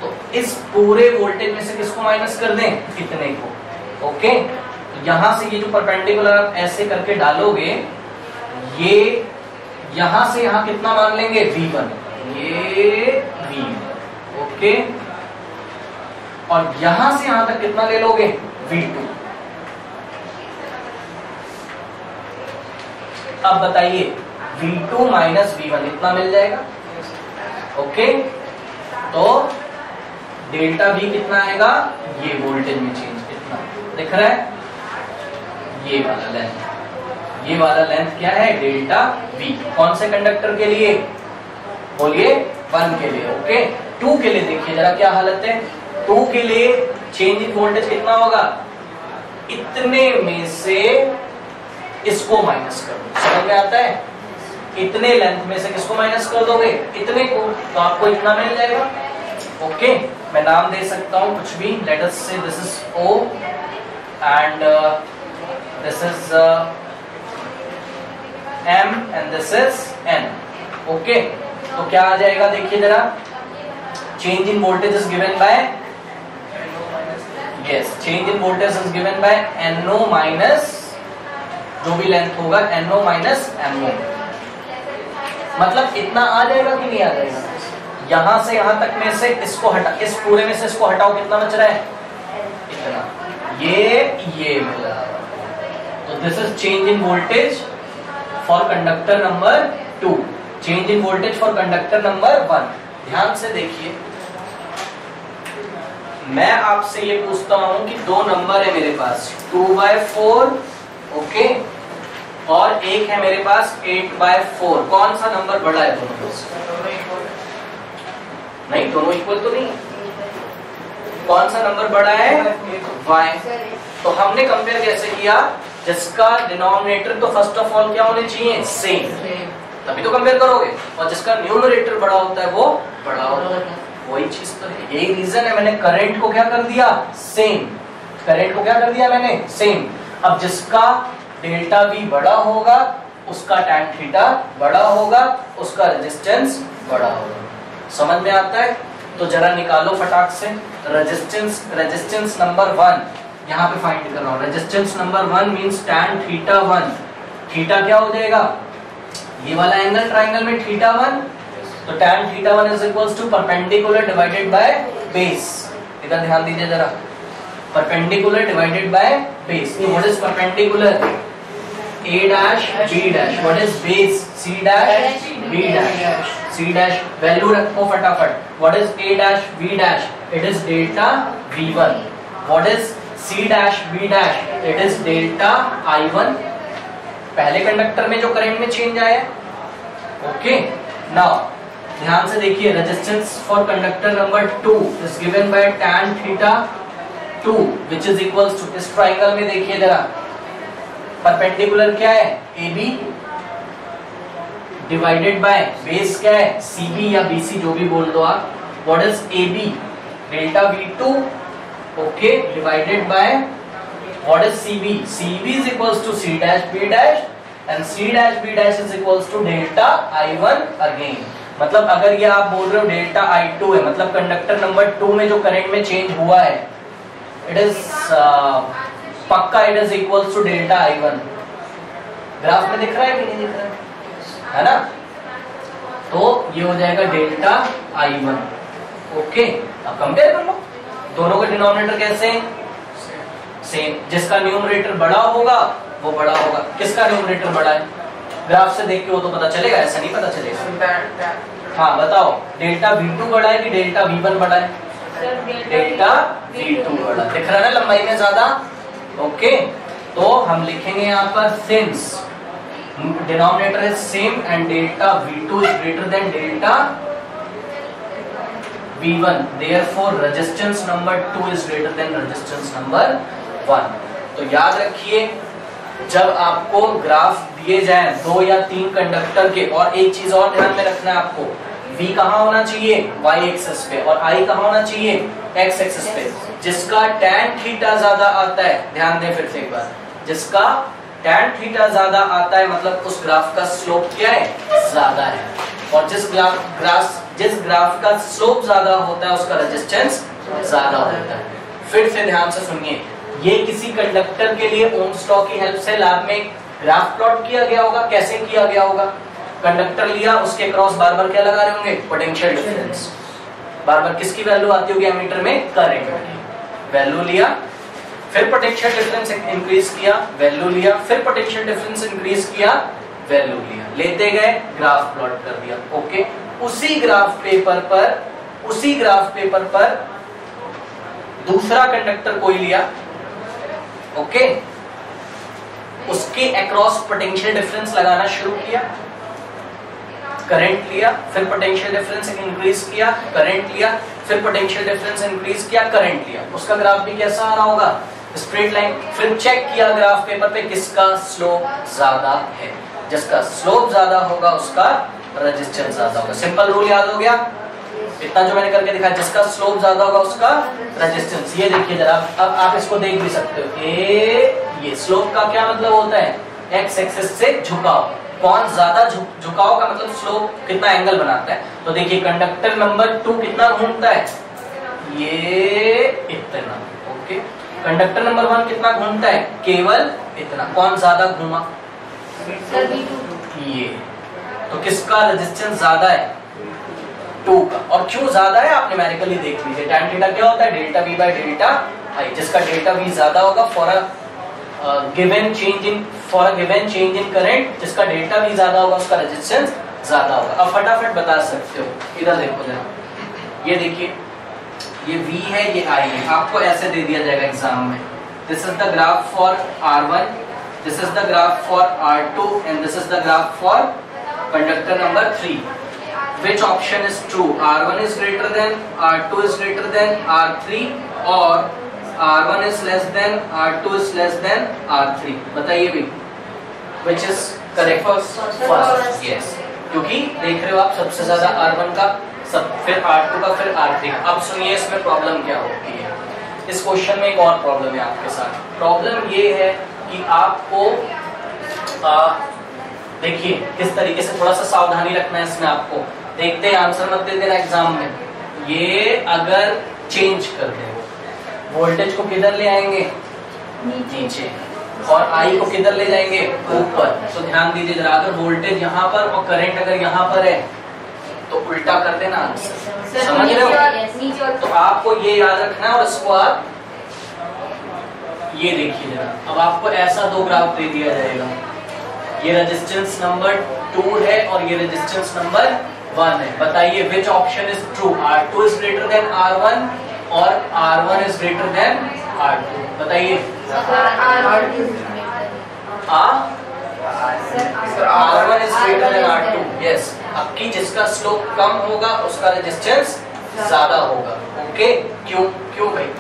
तो इस पूरे वोल्टेज में से किसको माइनस कर दें, इतने को। ओके, तो यहां से ये जो परपेंडिकुलर आप ऐसे करके डालोगे, ये यहां से यहां कितना मान लेंगे, V1, ये V। ओके, और यहां से यहां तक कितना ले लोगे, V2। अब बताइए, V2 माइनस V1 इतना मिल जाएगा। ओके, तो डेल्टा V कितना आएगा, ये वोल्टेज में चेंज कितना दिख रहा है, ये वाला लेंथ, ये वाला लेंथ क्या है, डेल्टा V। कौन से कंडक्टर के लिए, बोलिए 1 के लिए। ओके, 2 के लिए देखिए जरा क्या हालत है, 2 के लिए चेंज इन वोल्टेज कितना होगा, इतने में से इसको माइनस कर दो। समझ में आता है, इतने लेंथ में से किसको माइनस कर दोगे, इतने को, तो आपको इतना मिल जाएगा। ओके, मैं नाम दे सकता हूं कुछ भी, लेट अस से this is O and this is M and this is N. Okay, तो क्या आ जाएगा देखिए जरा, change in voltage is given bye, yes, change in voltage is given bye NO minus जो भी लेंथ होगा NO माइनस MO। मतलब इतना आ जाएगा कि नहीं आ जाएगा? यहां से यहां तक में से इसको हटा, इस पूरे में से इसको हटाओ, कितना बच रहा है? इतना। ये मिला। तो this is change in voltage for conductor number 2, change in voltage for conductor number 1। ध्यान से देखिए, मैं आपसे ये पूछता हूं कि दो नंबर है मेरे पास 2/4, ओके, और एक है मेरे पास 8/4। कौन सा नंबर बड़ा है दोनों में से? नहीं, दोनों इक्वल तो नहीं। कौन सा नंबर बड़ा है? y। तो हमने कंपेयर कैसे किया? जिसका डिनोमिनेटर तो फर्स्ट ऑफ ऑल क्या होने चाहिए? सेम, तभी तो कंपेयर करोगे। और जिसका न्यूमरेटर बड़ा होता है वो बड़ा होता है। वही चीज तो है, यही रीजन है मैंने करंट को क्या कर दिया? सेम। करंट को क्या कर दिया मैंने? सेम। अब जिसका डेल्टा V बड़ा होगा उसका टैन थीटा बड़ा होगा, उसका रेजिस्टेंस बड़ा होगा। समझ में आता है? तो जरा निकालो फटाक से रेजिस्टेंस नंबर 1 यहाँ पे फाइंड कर रहा हूँ। Resistance number 1 means tan theta 1। Theta क्या हो जाएगा? ये वाला एंगल ट्राइंगल में थीटा 1, तो tan theta 1 is equals to perpendicular divided by base. इधर ध्यान दीजिए जरा, परपेंडिकुलर डिवाइडेड बाय बेस। तो what is perpendicular? a dash b dash। What is base? c dash b dash। c dash value रखो फटाफट। What is a dash b dash? It is delta v1। What is c dash b dash? It is delta i1। पहले conductor में जो current में change आया, okay. Now ध्यान से देखिए, resistance for conductor number 2 is given by tan theta 2 which is equals to, इस triangle में देखिए जरा, परपेंडिकुलर क्या है? AB डिवाइडेड बाय बेस क्या है? CB या BC जो भी बोल दो आप। What is AB? Delta V2, okay, divided by what is CB? CB is equals to C dash B dash and C dash B dash is equals to delta I1 again। मतलब अगर ये आप बोल रहे हो डेल्टा I2 है, मतलब conductor number 2 में जो करंट में चेंज हुआ है, इट इज पक्का it is equals to delta I1। Graph में दिख रहा है कि नहीं दिख रहा है ना? तो ये हो जाएगा डेल्टा I1, ओके। अब कंपेयर कर लो, दोनों के डिनोमिनेटर कैसे? सेम। जिसका न्यूमरेटर बड़ा होगा वो बड़ा होगा। किसका न्यूमरेटर बड़ा है? ग्राफ से देख के वो तो पता चलेगा, ऐसा नहीं पता चलेगा। हाँ बताओ, डेल्टा V2 बड़ा है कि डेल्टा V1 बड़ा है? डेल्टा V2 बड़ा। दिख रहा है ना लंबाई में ज्यादा, ओके। तो हम लिखेंगे यहाँ पर since denominator is same and delta V2 is greater than delta V1, therefore resistance number 2 is greater than resistance number 1। तो याद रखिए, जब आपको ग्राफ दिए जाए 2 या 3 कंडक्टर के, और एक चीज और ध्यान में रखना है आपको, V कहाँ होना चाहिए? Y एक्सिस पे, और I कहाँ होना चाहिए? X एक्सिस पे। जिसका tan थीटा ज्यादा आता है, ध्यान दें फिर से एक बार, जिसका tan थीटा ज्यादा आता है मतलब उस ग्राफ का स्लोप क्या है? ज्यादा है। और जिस ग्राफ का स्लोप ज्यादा होता है उसका रेजिस्टेंस ज्यादा होता है। फिर से ध्यान से सुनिए, ये किसी कंडक्टर के लिए ओम्स लॉ की हेल्प से लैब में ग्राफ प्लॉट किया गया होगा। कैसे किया गया होगा? कंडक्टर लिया, उसके क्रॉस बार बार क्या लगा रहे होंगे? Potential difference. बार बार किसकी वैल्यू आती होगी एमीटर में? करंट की वैल्यू लिया, फिर पोटेंशियल डिफरेंस इंक्रीज किया, वैल्यू लिया, फिर पोटेंशियल डिफरेंस इंक्रीज किया, वैल्यू लिया, लेते गए, ग्राफ प्लॉट कर दिया, ओके। उसी ग्राफ पेपर पर दूसरा कंडक्टर कोई लिया, ओके, उसके अक्रॉस पोटेंशियल डिफरेंस लगाना शुरू किया, करंट लिया, फिर पोटेंशियल डिफरेंस इंक्रीज किया, करंट लिया, फिर पोटेंशियल डिफरेंस इंक्रीज किया, करंट लिया। उसका ग्राफ भी कैसा आ रहा होगा? Straight line. फिर चेक किया ग्राफ पेपर पे किसका स्लोप ज्यादा है। जिसका स्लोप ज्यादा होगा उसका रेजिस्टेंस ज्यादा होगा। सिंपल रूल याद हो गया? इतना जो मैंने करके दिखाया, जिसका स्लोप ज्यादा होगा उसका रेजिस्टेंस। ये देखिए जरा, अब आप इसको देख भी सकते हो, ये स्लोप का क्या मतलब होता है, एक्स एक्सिस से झुकाव, कौन ज्यादा झुकाव का मतलब स्लोप कितना एंगल बनाता है। तो देखिए कंडक्टर नंबर 2 कितना घूमता है, ये इतना, ओके। कंडक्टर नंबर 1 कितना घूमता है, केवल इतना, कौन ज्यादा घूमा, ये। तो किसका रेजिस्टेंस ज्यादा है, 2 का। और क्यों ज्यादा है आप न्यूमेरिकली देख लीजिए, tan थीटा क्या होता है, डेल्टा वी बाय डेल्टा आई, जिसका डेल्टा वी ज्यादा होगा for a given change in current, जिसका डेल्टा वी ज्यादा होगा उसका रेजिस्टेंस ज्यादा होगा। अब फटाफट बता सकते हो, इधर देखो जरा, ये देखिए ये V है ये I है, आपको ऐसे दे दिया जाएगा एग्जाम में, this is the graph for R1, this is the graph for R2 and this is the graph for conductor number 3, which option is true, R1 is greater than, R2 is greater than R3 और R1 is less than, R2 is less than R3, बताइए भाई which is correct, first, yes, क्योंकि देख रहे हो आप सबसे ज्यादा R1 का, सब फिर R2 का, फिर R3। अब सुनिए इसमें प्रॉब्लम क्या होती है, इस क्वेश्चन में एक और प्रॉब्लम है आपके साथ। प्रॉब्लम ये है कि आपको देखिए किस तरीके से थोड़ा सा सावधानी रखना है इसमें, आपको देखते हैं, आंसर मत दे देना एग्जाम में। ये अगर चेंज कर दे, वोल्टेज को किधर ले आएंगे, नीचे, और आई को किधर ले जाएंगे, ऊपर। तो ध्यान दीजिए जरा, अगर वोल्टेज यहाँ पर और करंट अगर यहाँ पर है तो उल्टा कर देना आंसर, समझ रहे हो। तो आपको ये याद रखना है, और इसको आप ये देखिए जरा, अब आपको ऐसा 2 ग्राफ दे दिया जाएगा, ये रेजिस्टेंस नंबर 2 है और ये रेजिस्टेंस नंबर 1 है। बताइए which option is true, R2 is greater than R1 और R1 is greater than R2, बताइए। R1 is greater than R2, yes. अब की जिसका स्लोप कम होगा उसका रेजिस्टेंस ज्यादा होगा, ओके। क्यों भाई,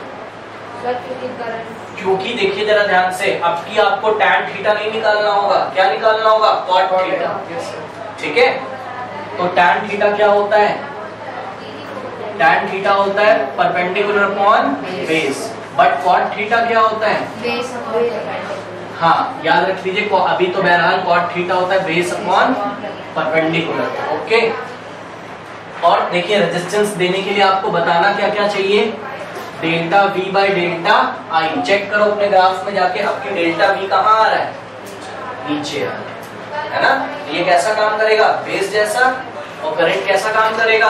क्योंकि देखिए जरा ध्यान से, अब की आपको tan थीटा नहीं निकालना होगा, क्या निकालना होगा, cot थीटा, ठीक है। तो tan थीटा क्या होता है, tan थीटा होता है perpendicular upon base, but cot theta क्या होता है, बेस अपॉन, हाँ याद रख लीजिए, अभी तो बहरहाल cot थीटा होता है बेस अपॉन परपेंडिकुलर, ओके। और देखिए रेजिस्टेंस देने के लिए आपको बताना क्या क्या चाहिए, delta V by delta I. Check करो अपने ग्राफ में जाके, आपकी डेल्टा V कहाँ आ रहा है, नीचे आ रहा है ना। ये कैसा काम करेगा, बेस जैसा, और करंट कैसा काम करेगा,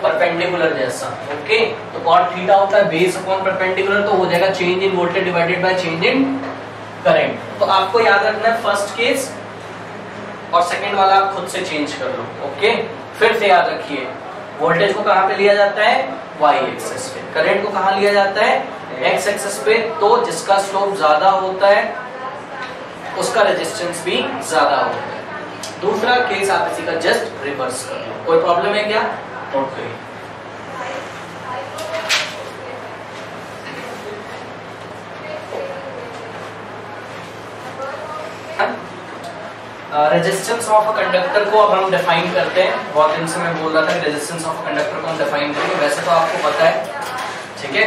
परपेंडिकुलर जैसा, ओके। तो cot थीटा होता है बेस अपॉन परपेंडिकुलर, तो हो जाएगा change in voltage divided by change in current. तो आपको याद रखना है फर्स्ट केस, और सेकंड वाला आप खुद से चेंज कर लो, ओके। फिर से याद रखिए, वोल्टेज को कहां पे लिया जाता है, y एक्सिस पे, करंट को कहां लिया जाता है, x एक्सिस पे। तो जिसका स्लोप ज्यादा होता है उसका रेजिस्टेंस भी ज्यादा होता है। दूसरा केस आप इसी का जस्ट रिवर्स कर लो, कोई प्रॉब्लम है क्या, okay. Resistance of a conductor को अब हम डिफाइन करते हैं। बहुत दिन से मैं बोल रहा था कि रेजिस्टेंस ऑफ अ कंडक्टर को हम डिफाइन करेंगे, वैसे तो आपको पता है, ठीक है।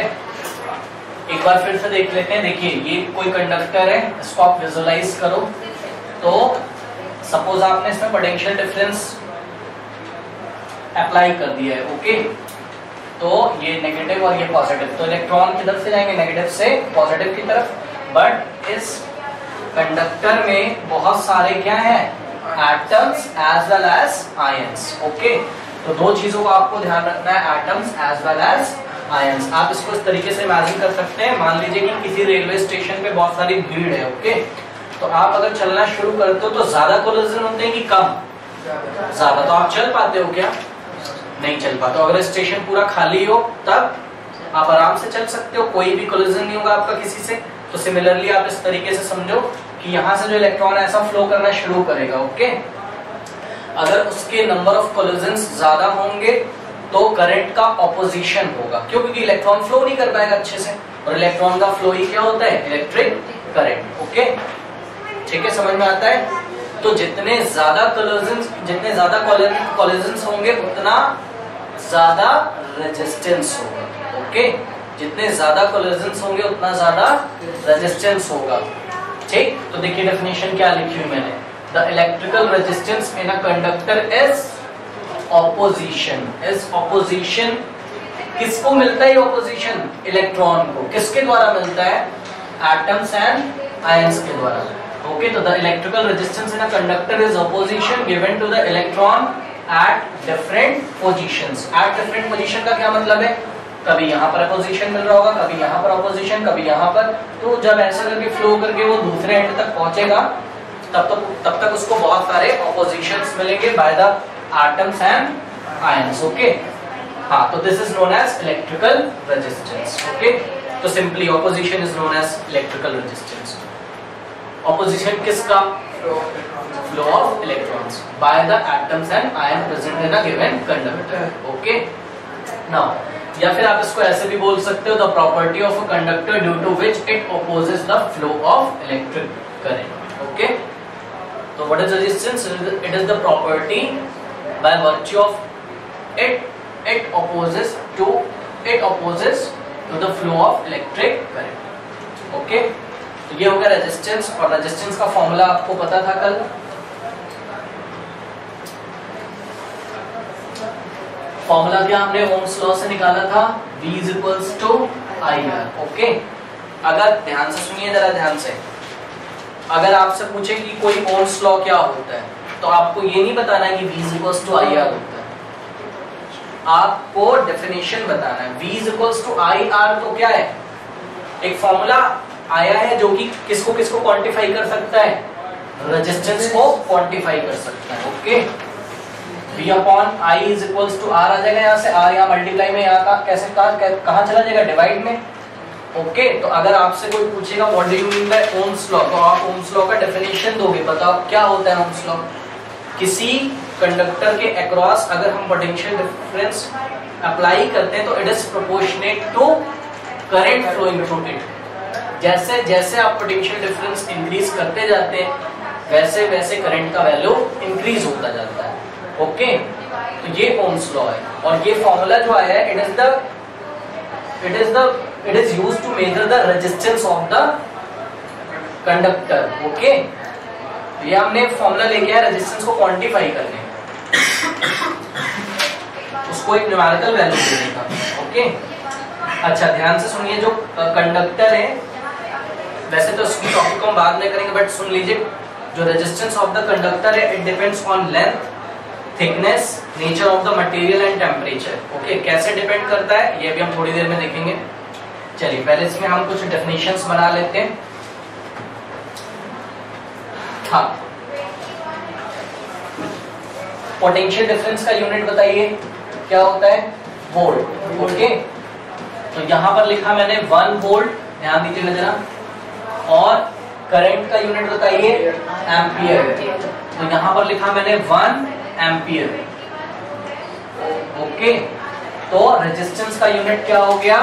एक बार फिर से देख लेते हैं। देखिए ये कोई कंडक्टर है, इसको आप विजुअलाइज करो। तो सपोज आपने इसमें पोटेंशियल डिफरेंस अप्लाई कर दिया है, ओके। तो ये नेगेटिव और ये पॉजिटिव, तो इलेक्ट्रॉन किधर से जाएंगे, नेगेटिव से पॉजिटिव की तरफ। बट इस कंडक्टर में बहुत सारे क्या है, atoms as well as ions, okay. तो 2 चीजों को आपको ध्यान रखना है, atoms as well as ions. आप इसको इस तरीके से इमेजिन कर सकते हैं, मान लीजिए कि किसी रेलवे स्टेशन पे बहुत सारी भीड़ है, ओके। तो आप अगर चलना शुरू करते हो तो ज्यादा कोलिजन होते हैं कि कम, ज्यादा। तो आप चल पाते हो क्या, नहीं चल पाते। अगर स्टेशन पूरा खाली हो तब आप आराम से चल सकते हो, कोई भी कोलिजन नहीं होगा आपका किसी से। तो सिमिलरली आप इस तरीके से समझो कि यहाँ से जो इलेक्ट्रॉन ऐसा फ्लो करना शुरू करेगा, ओके। अगर उसके नंबर ऑफ कोलिजन्स ज्यादा होंगे तो करंट का ऑपोजिशन होगा, क्यों, क्योंकि इलेक्ट्रॉन फ्लो नहीं कर पाएगा अच्छे से, और इलेक्ट्रॉन का फ्लो ही क्या होता है, इलेक्ट्रिक करंट, ओके। ठीक है, समझ में आता है। तो जितने ज्यादा कोलिजन्स होंगे उतना ज्यादा रेजिस्टेंस होगा, ओके। जितने ज्यादा कोलिजन्स होंगे उतना ज्यादा रेजिस्टेंस होगा। ठीक, तो देखिए डेफिनेशन क्या लिखी हुई मैंने, the electrical resistance in a conductor is opposition. Is opposition किसको मिलता है? ऑपोजिशन इलेक्ट्रॉन को। किसके द्वारा मिलता है? एटम्स एंड आयंस के द्वारा। ओके, तो the electrical resistance in a conductor is opposition given to the electron at different positions. At different position का क्या मतलब है? कभी यहाँ पर अपोजिशन मिल रहा होगा, कभी यहाँ पर अपोजिशन, कभी यहाँ पर। तो जब ऐसा करके फ्लो करके वो दूसरे एंड तक पहुंचेगा तब तक उसको बहुत सारे अपोजिशंस मिलेंगे by the atoms and ions. Okay, हाँ, तो this is known as electrical resistance. Okay, तो simply opposition is known as electrical resistance. Opposition किसका? Flow of electrons by the atoms and ion present in a given conductor. Okay, now या फिर आप इसको ऐसे भी बोल सकते हो, the property of a conductor due to which it opposes the flow of electric current. Okay, तो what is resistance? It is the property by virtue of it opposes to the flow of electric current। Okay, तो ये हो गया resistance. और resistance का formula आपको पता था कल, फॉर्मूला क्या हमने ओम्स लॉ से निकाला था, V is equals to IR। Okay, अगर ध्यान से सुनिए, जरा ध्यान से, अगर आपसे पूछे कि कोई ओम्स लॉ क्या होता है तो आपको ये नहीं बताना है कि V is equals to IR होता है, आपको डेफिनेशन बताना है। V is equals to IR तो क्या है? एक फॉर्मूला आया है जो कि किसको किसको क्वांटिफाई कर सकता है? रेजिस्टेंस को क्वांटिफाई कर सकता है। Okay, V upon I is equals to R आ जाएगा, यहाँ से R यहाँ मल्टीप्लाई में, यहाँ का कैसे कहाँ चला जाएगा? डिवाइड में। ओके, तो अगर आपसे कोई पूछेगा what do you mean by Ohm's law, तो आप ओम्स लॉ का डेफिनेशन दोगे। बताओ क्या होता है ओम्स लॉ? किसी कंडक्टर के अक्रॉस अगर हम पोटेंशियल डिफरेंस अप्लाई करते हैं तो it is proportionate to current flowing through it. जैसे जैसे आप पोटेंशियल डिफरेंस इंक्रीज करते जाते हैं वैसे वैसे करंट का वैल्यू इंक्रीज होता जाता है। ओके, तो ये ओम्स लॉ है। और ये फॉर्मूला जो आया है it is used to measure the resistance of the conductor. Okay, ये हमने फॉर्मूला लेके आया रेजिस्टेंस को क्वांटिफाई करने, उसको एक न्यूमेरिकल वैल्यू देने का। ओके, अच्छा ध्यान से सुनिए, जो कंडक्टर है, वैसे तो इसकी टॉपिक हम बाद में करेंगे, बट सुन लीजिए, जो रेजिस्टेंस ऑफ द कंडक्टर है it depends on length, thickness, nature of the material and temperature. Okay, कैसे डिपेंड करता है ये भी हम थोड़ी देर में देखेंगे। चलिए पहले इसमें हम कुछ डेफिनेशंस बना लेते हैं। हाँ, पोटेंशियल डिफरेंस का यूनिट बताइए क्या होता है? वोल्ट। ओके, तो यहां पर लिखा मैंने 1 वोल्ट, ध्यान दीजिएगा जरा। और करंट का यूनिट बताइए एम्पियर, तो यहां पर लिखा मैंने 1 एम्पियर। ओके, तो रेजिस्टेंस का यूनिट क्या हो गया?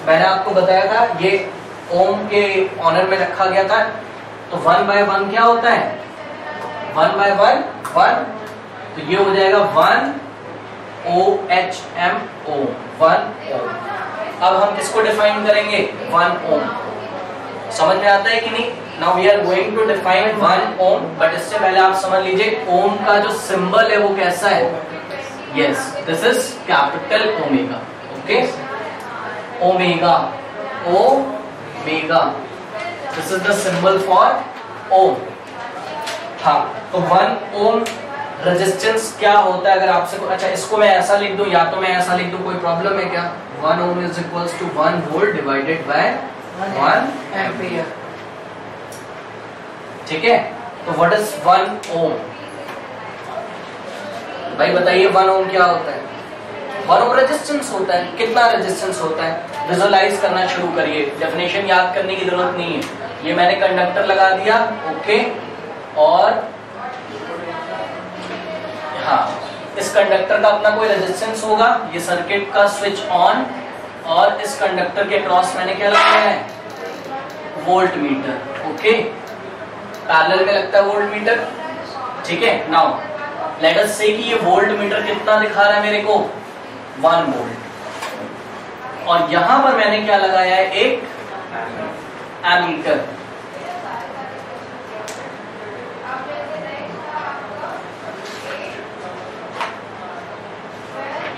मैंने आपको बताया था ये ओम के ऑनर में रखा गया था। तो 1/1 क्या होता है? 1/1 1, तो ये हो जाएगा 1 OHM ओम, 1 ओम। अब हम किसको डिफाइन करेंगे? 1 ओम। समझ में आता है कि नहीं? Now we are going to define 1 ohm, but इससे पहले आप समझ लीजिए ओम का जो सिंबल है वो कैसा है? Yes, this is capital omega. Okay, omega, omega, this is the symbol for ohm. हाँ, तो 1 ओम रेजिस्टेंस क्या होता है? अगर आपसे, अच्छा इसको मैं ऐसा लिख दूं या तो मैं ऐसा लिख दूं, कोई प्रॉब्लम है क्या? 1 ohm is equals to 1 volt divided by 1 ampere. ठीक है, तो व्हाट इज 1 ओम? भाई बताइए 1 ओम क्या होता है? 1 ओम रेजिस्टेंस होता है। कितना रेजिस्टेंस होता है? विजुअलाइज करना शुरू करिए, डेफिनेशन याद करने की जरूरत नहीं है। ये मैंने कंडक्टर लगा दिया। ओके, और हाँ, इस कंडक्टर का अपना कोई रेजिस्टेंस होगा, ये सर्किट का स्विच ऑन, और इस कंडक्टर के क्रॉस मैंने क्या लगाया है? Volt meter. ओके, पैरेलल में लगता है वोल्ट मीटर। ठीक है, नाउ लेट अस से कि ये वोल्ट मीटर कितना दिखा रहा है मेरे को? 1 वोल्ट। और यहां पर मैंने क्या लगाया है? एक एमीटर।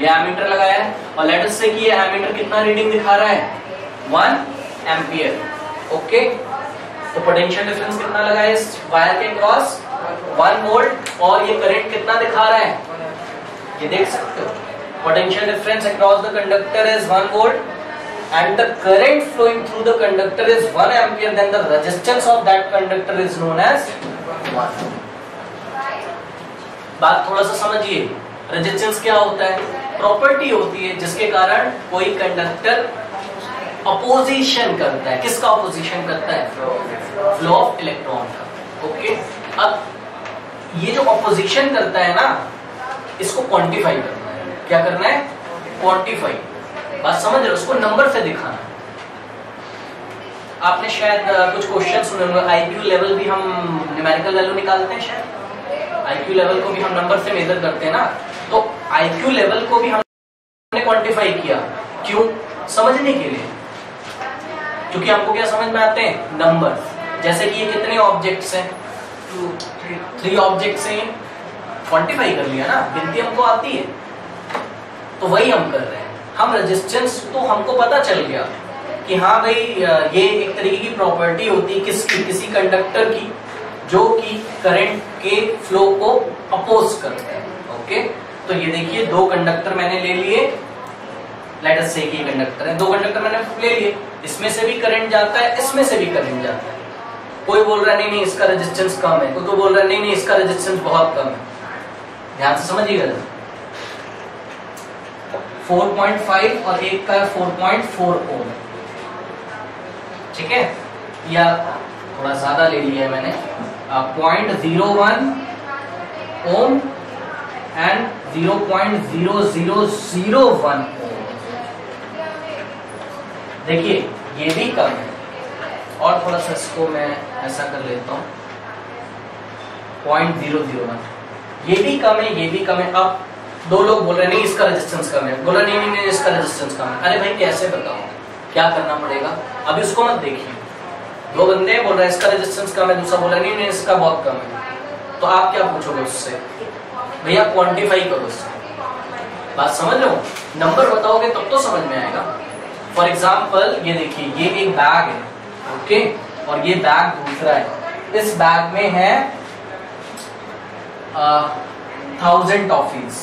ये एमीटर लगाया है और लेट अस से कि ये एमीटर कितना रीडिंग दिखा रहा है 1 एम्पियर। ओके, तो पोटेंशियल डिफरेंस कितना लगा है इस वायर के क्रॉस 1 वोल्ट और ये करंट कितना दिखा रहा है, ये देख सकते हो। Potential difference across the conductor is 1 volt and the current flowing through the conductor is 1 ampere, then the resistance of that conductor is known as 1। बात थोड़ा सा समझिए, रेजिस्टेंस क्या होता है, प्रॉपर्टी होती है जिसके कारण कोई कंडक्टर अपोजिशन करता है। किसका अपोजिशन करता है, फ्लो ऑफ इलेक्ट्रॉन का। ओके, अब ये जो अपोजिशन करता है ना, इसको क्वांटिफाई करना है। क्या करना है, क्वांटिफाई। बात समझ रहे हो, उसको नंबर से दिखाना। आपने शायद कुछ क्वेश्चन सुने होंगे, आईक्यू लेवल भी हम न्यूमेरिकल वैल्यू निकालते हैं, शायद आईक्यू लेवल को भी हम नंबर से मेजर करते हैं ना। तो आईक्यू लेवल को भी हमने क्वांटिफाई किया, क्यों, समझने के लिए, क्योंकि हमको क्या समझ में आते हैं, नंबर। जैसे कि ये कितने ऑब्जेक्ट्स हैं, 3 ऑब्जेक्ट्स हैं, क्वांटिफाई कर लिया ना, गिनती हमको आती है। तो वही हम कर रहे हैं। हम रेजिस्टेंस तो हमको पता चल गया कि हाँ भाई ये एक तरीके की प्रॉपर्टी होती है किसी कंडक्टर की जो कि करंट के फ्लो को अपोज करते हैं। ओके, तो ये देखिए 2 कंडक्टर मैंने ले लिए, लेट अस से कि कंडक्टर है, 2 कंडक्टर मैंने ले लिए, इसमें से भी करंट जाता है, इसमें से भी करंट जाता है। कोई बोल रहा है नहीं इसका रेजिस्टेंस कम है, कोई तो बोल रहा है नहीं इसका रेजिस्टेंस बहुत कम है। ध्यान से समझिएगा, 4.5 और एक का 4.4 ओम, ठीक है, या थोड़ा ज्यादा ले लिया है मैंने, 0.01 ओम एंड 0.0001 ओम। देखिए ये भी कम है, और थोड़ा सा इसको मैं ऐसा कर लेता हूं, 0.001, ये भी कम है, ये भी कम है। अब 2 लोग बोल रहे हैं नहीं इसका रेजिस्टेंस कम है, बोला नहीं नहीं नहीं इसका रेजिस्टेंस कम है। अरे भाई कैसे बताओ, क्या करना पड़ेगा, अब इसको मत देखिए। 2 बंदे बोल रहे हैं इसका रेजिस्टेंस कम है, दूसरा बोल रहा है नहीं नहीं इसका बहुत कम है। तो आप क्या पूछोगे उससे, भैया क्वांटिफाई करो उससे। बात समझ रहे हो, नंबर बताओगे तब तो समझ में आएगा। फॉर एग्जाम्पल ये देखिए, ये एक बैग है, ओके, और ये बैग दूसरा है। इस बैग में है 1000 टॉफीज,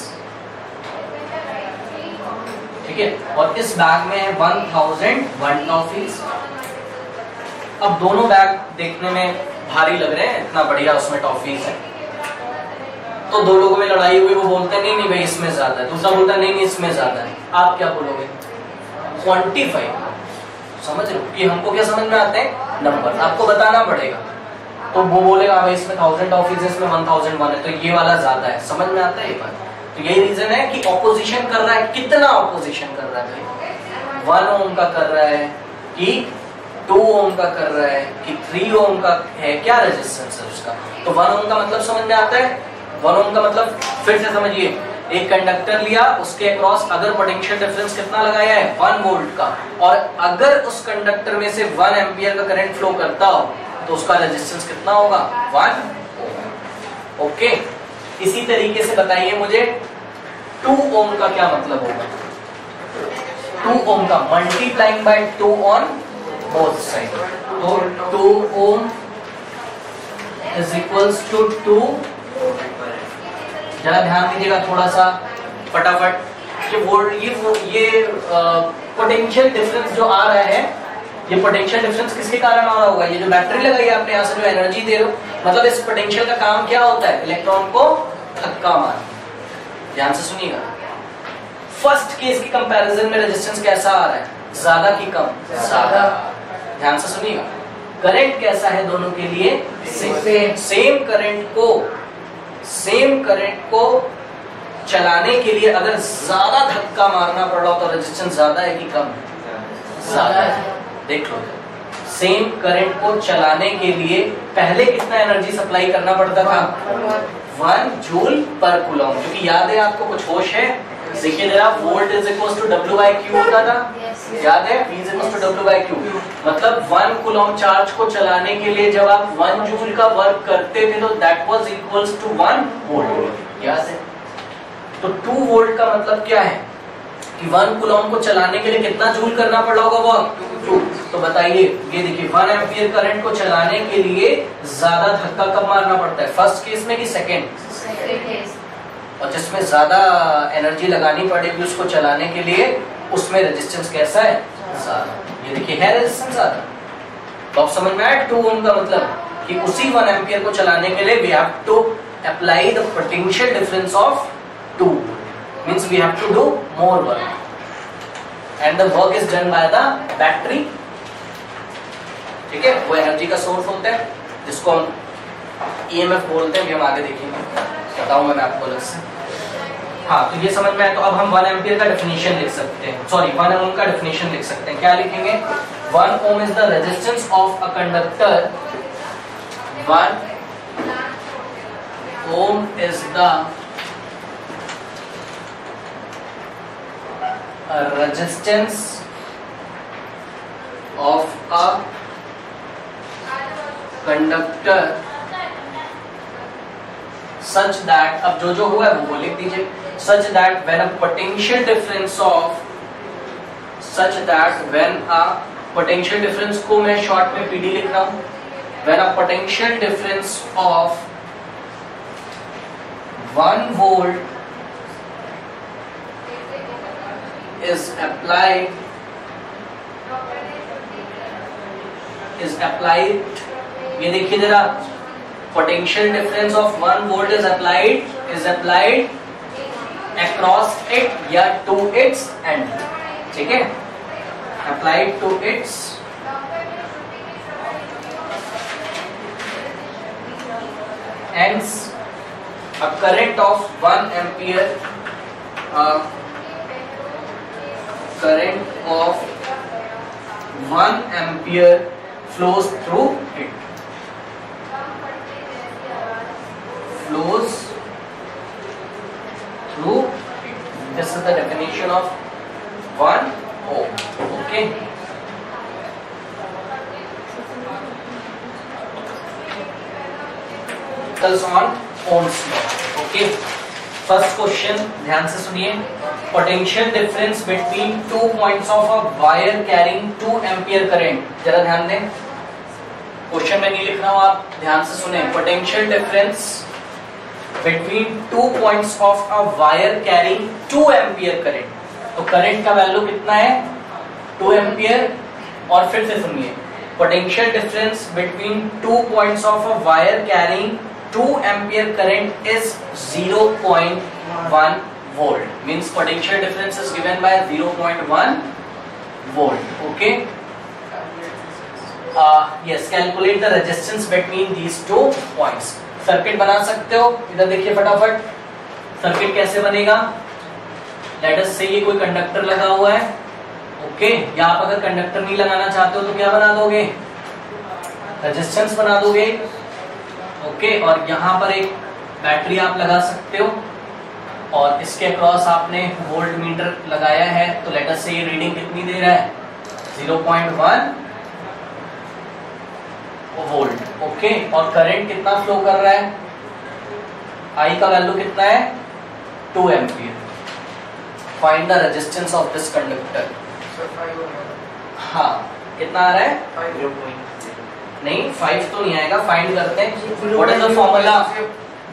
ठीक है, और इस बैग में है 1001 टॉफीज। अब दोनों बैग देखने में भारी लग रहे हैं, इतना बढ़िया उसमें टॉफीज है। तो 2 लोगों में लड़ाई हुई, वो बोलते हैं नहीं नहीं भाई इसमें ज्यादा है, दूसरा बोलता है नहीं नहीं इसमें ज्यादा है। आप क्या बोलोगे, क्वांटिफाई। समझ रहे हो कि हमको क्या समझ में आते हैं, नंबर, आपको बताना पड़ेगा। तो वो बोलेगा भाई इसमें 1000 टॉफीज है, इसमें 1001 है, तो ये वाला ज्यादा है। समझ में आता है ये बात। तो यही रीजन है कि ऑपोजिशन कर रहा है, कितना ऑपोजिशन कर रहा है भाई, 1 ओम का कर रहा है कि 2 ओम का कर रहा है कि 3 ओम का है, क्या रेजिस्टेंस है उसका। तो 1 ओम का मतलब समझ में आता है, 1 ओम का मतलब फिर से समझिए, एक कंडक्टर लिया, उसके अक्रॉस अगर पोटेंशियल डिफरेंस कितना लगाया है 1 वोल्ट का, और अगर उस कंडक्टर में से 1 एम्पियर का करंट फ्लो करता हो तो उसका रेजिस्टेंस कितना होगा, 1 ओम। ओके, इसी तरीके से बताइए मुझे 2 ओम का क्या मतलब होगा। 2 ओम का multiplying by 2 on both side, तो 2 ओम इज इक्वल्स टू 2। जरा ध्यान दीजिएगा थोड़ा सा फटाफट, ये पोटेंशियल डिफरेंस जो आ रहा है, ये पोटेंशियल डिफरेंस किसके कारण आ रहा होगा, ये जो बैटरी लगाई है आपने, यहाँ से जो एनर्जी दे रहे हो, मतलब इस पोटेंशियल का काम क्या होता है, इलेक्ट्रॉन को धक्का मारना। ध्यान से सुनिएगा, फर्स्ट केस की कंपैरिजन में रेजिस्टेंस कैसा आ रहा है, ज्यादा की कम, ज्यादा। ध्यान से सुनिएगा, करंट कैसा है दोनों के लिए, सेम करंट को चलाने के लिए अगर ज्यादा धक्का मारना पड़ रहा हो तो रेजिस्टेंस ज्यादा है कि कम, ज्यादा है। देख लो, सेम करंट को चलाने के लिए पहले कितना एनर्जी सप्लाई करना पड़ता था, 1 जूल पर कूलम। क्योंकि याद है आपको, कुछ होश है, देखिए जरा, volt is equal to W by Q होता था, याद है, V is equal to W by Q। मतलब 1 कूलम चार्ज को चलाने के लिए जब आप 1 जूल का वर्क करते थे तो that was equals to 1 volt, याद है। तो 2 वोल्ट का मतलब क्या है कि 1 कूलम को चलाने के लिए कितना जूल करना पड़ा होगा वर्क? 2। तो बताइए, ये देखिए 1 एम्पियर करंट को चलाने के लिए ज्यादा धक्का कब मारना पड़ता है, फर्स्ट केस में कि सेकेंड? और जिसमें ज्यादा एनर्जी लगानी पड़ेगी उसको चलाने के लिए, उसमें रेजिस्टेंस कैसा है? ज्यादा। ये देखिए है रेजिस्टेंस ज्यादा। तो आप समझ में आया 2 ओम का मतलब कि उसी 1 एम्पियर को चलाने के लिए we have to apply the potential difference of 2 volt, means we have to do more work and the work is done by the battery. ठीक है, वो एनर्जी का सोर्स होता है जिसको हम ईएमएफ बोलते हैं, भी हम आगे देखेंगे, बताऊंगा मैं आपको अलग से। हाँ, तो ये समझ में आया। तो अब हम 1 एम्पियर का डेफिनेशन लिख सकते हैं, सॉरी 1 ओम का डेफिनेशन लिख सकते हैं। क्या लिखेंगे? 1 ohm is the resistance of a conductor, 1 ohm is the resistance of a conductor such that, अब जो हुआ है वो लिख दीजिए, such that when a potential difference of, such that when a potential difference को मैं शॉर्ट में PD लिख रहा हूं, when a potential difference of 1 volt is applied, ये देखिए जरा, potential difference of 1 volt is applied across it या to its end, ठीक है, applied to its ends. A current of 1 ampere, current of 1 ampere flows through it. Flows through it. This is the definition of 1 ohm. Okay. Focus on Ohm's law. Okay. First question, ध्यान से सुनिए. Potential difference between 2 points of a wire carrying 2 ampere current. जरा ध्यान दें. Question में नहीं लिख रहा हूं, आप ध्यान से सुने. Potential difference between 2 points of a wire carrying 2 ampere current. तो करंट का वैल्यू कितना है? 2 एम्पियर. और फिर से सुनिए, potential difference between 2 points of a wire carrying 2 ampere current is 0.1 volt. Means potential difference is given by 0.1 volt. Okay. Yes, calculate the resistance between these 2 points. Circuit बना सकते हो, इधर देखिए फटाफट. सर्किट कैसे बनेगा? लेट अस से ये कोई कंडक्टर लगा हुआ है, ओके. या आप अगर कंडक्टर नहीं लगाना चाहते हो तो क्या बना दोगे? रेजिस्टेंस बना दोगे, ओके. और यहाँ पर एक बैटरी आप लगा सकते हो, और इसके अक्रॉस आपने वोल्ट मीटर लगाया है. तो लेट अस से ये रीडिंग कितनी दे रहा है? 0.1 वोल्ट, ओके. और करंट कितना फ्लो कर रहा है? आई का वैल्यू कितना है? 2 ampere. Find the resistance of this conductor. हाँ, कितना आ रहा है? 5. नहीं, 5 तो नहीं आएगा. फाइंड करते हैं. What is the formula?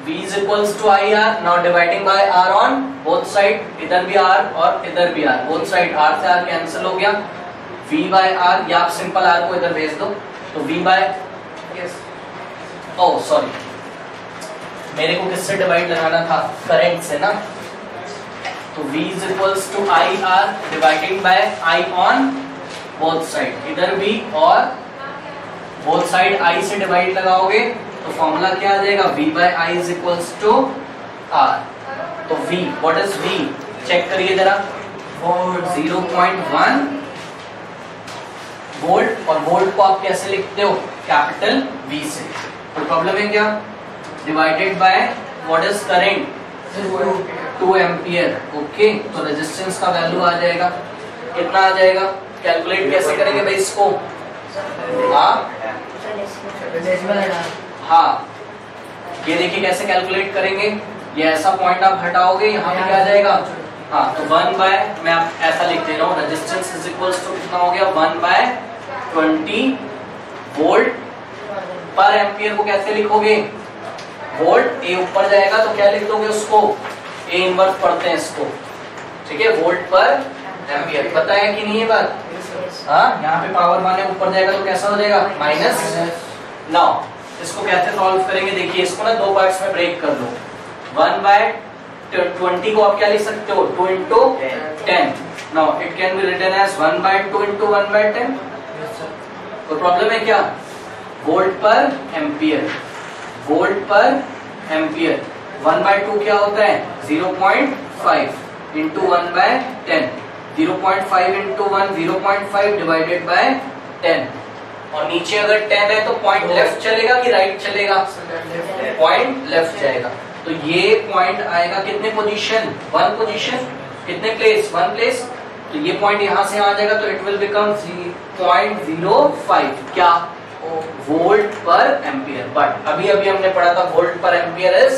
V is equals to IR. Now dividing by R on both side. इधर भी R और इधर भी R. Both side R से R कैंसिल हो गया. V by R, या आप सिंपल R को इधर भेज दो. तो V by, ओह सॉरी, मेरे को किससे डिवाइड लगाना था? करंट से ना. तो V is equals to IR dividing by I on both side. इधर भी और both side I से डिवाइड लगाओगे तो फॉर्मूला क्या आ जाएगा? V by I is equals to R. तो V, what is V? Check करिए जरा. 0.1 वोल्ट. और वोल्ट को आप कैसे लिखते हो? कैपिटल V से. तो प्रॉब्लम है क्या? Divided by what is current? 2 ampere, okay. तो रेजिस्टेंस का वैल्यू आ जाएगा, कितना आ जाएगा? कैलकुलेट कैसे करेंगे भाई इसको? हाँ, ये देखिए कैसे कैलकुलेट करेंगे. ये ऐसा पॉइंट आप हटाओगे, यहाँ पे क्या आ जाएगा, हाँ तो 1 बाय, मैं आप ऐसा लिख दे रहा हूँ, रेजिस्टेंस इज इक्वल्स टू कितना हो गया 1/20 वोल्ट पर एम्पियर को कैसे लिखोगे, वोल्ट ए ऊपर जाएगा तो क्या लिख दोगे उसको, ए इनवर्स पढ़ते हैं इसको, ठीक है, वोल्ट पर एम्पियर। पता है कि नहीं ये बात, हाँ यहाँ पे पावर माने ऊपर जाएगा तो कैसा हो जाएगा माइनस। नाउ इसको कैसे सॉल्व करेंगे, देखिए इसको ना दो पार्ट्स में ब्रेक कर लो। 1/20 को आप क्या लिख सकते हो, 2 into 10। Now it can be written as 1/2 into 1/10। कोई प्रॉब्लम है क्या, volt per ampere, volt per ampere. 1/2 क्या होता है 0.5 into 1/10, 0.5 into 1 0.5 डिवाइडेड बाय 10। और नीचे अगर 10 है तो पॉइंट लेफ्ट चलेगा कि राइट चलेगा, पॉइंट लेफ्ट जाएगा। तो ये पॉइंट आएगा कितने पोजीशन, 1 पोजीशन, कितने प्लेस, 1 प्लेस। तो ये पॉइंट यहां से आ जाएगा तो इट विल बिकम 0.05 क्या, वोल्ट पर एम्पियर। बट अभी अभी हमने पढ़ा था वोल्ट पर एम्पियर इज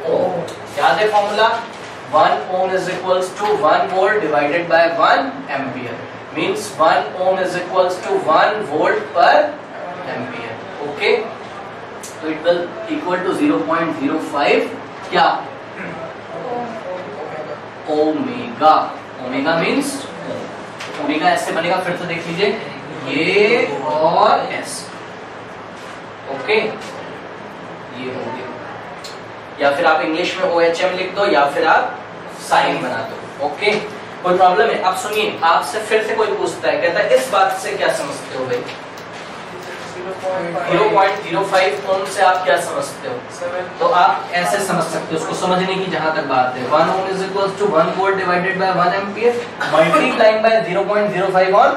ओम, याद है formula, 1 ohm is equals to 1 volt divided by 1 ampere, means 1 ohm is equals to 1 volt per ampere, okay, so it will equal to 0.05 क्या, omega, omega means omega ऐसे बनेगा, फिर से देख लीजिए ये और एस, ओके ये हो गया, या फिर आप इंग्लिश में OHM लिख दो या फिर आप साइन बना दो, ओके कोई प्रॉब्लम है। अब सुनिए आपसे फिर से कोई पूछता है, कहता है इस बात से क्या समझते हो भाई, 0.05 ओम से आप क्या समझते हो, तो आप ऐसे समझ सकते हो उसको समझने की जहां तक बात है, 1 ohm is equals to 1 volt divided by 1 ampere multiplied by 0.05 on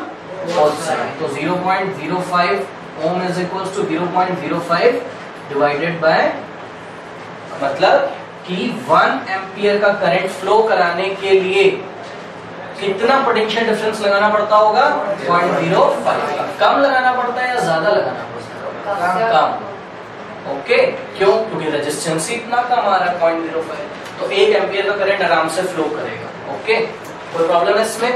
both sides, तो 0.05 ohm is equals to 0.05 divided by, मतलब कि 1 एम्पियर का करंट फ्लो कराने के लिए कितना पोटेंशियल डिफरेंस लगाना पड़ता होगा, 0.05। कम लगाना पड़ता है या ज्यादा लगाना पड़ता है, कम, ओके क्यों, क्योंकि रेजिस्टेंस ही इतना कम आ रहा है 0.05, तो 1 एम्पियर का करंट आराम से फ्लो करेगा, ओके कोई प्रॉब्लम है इसमें।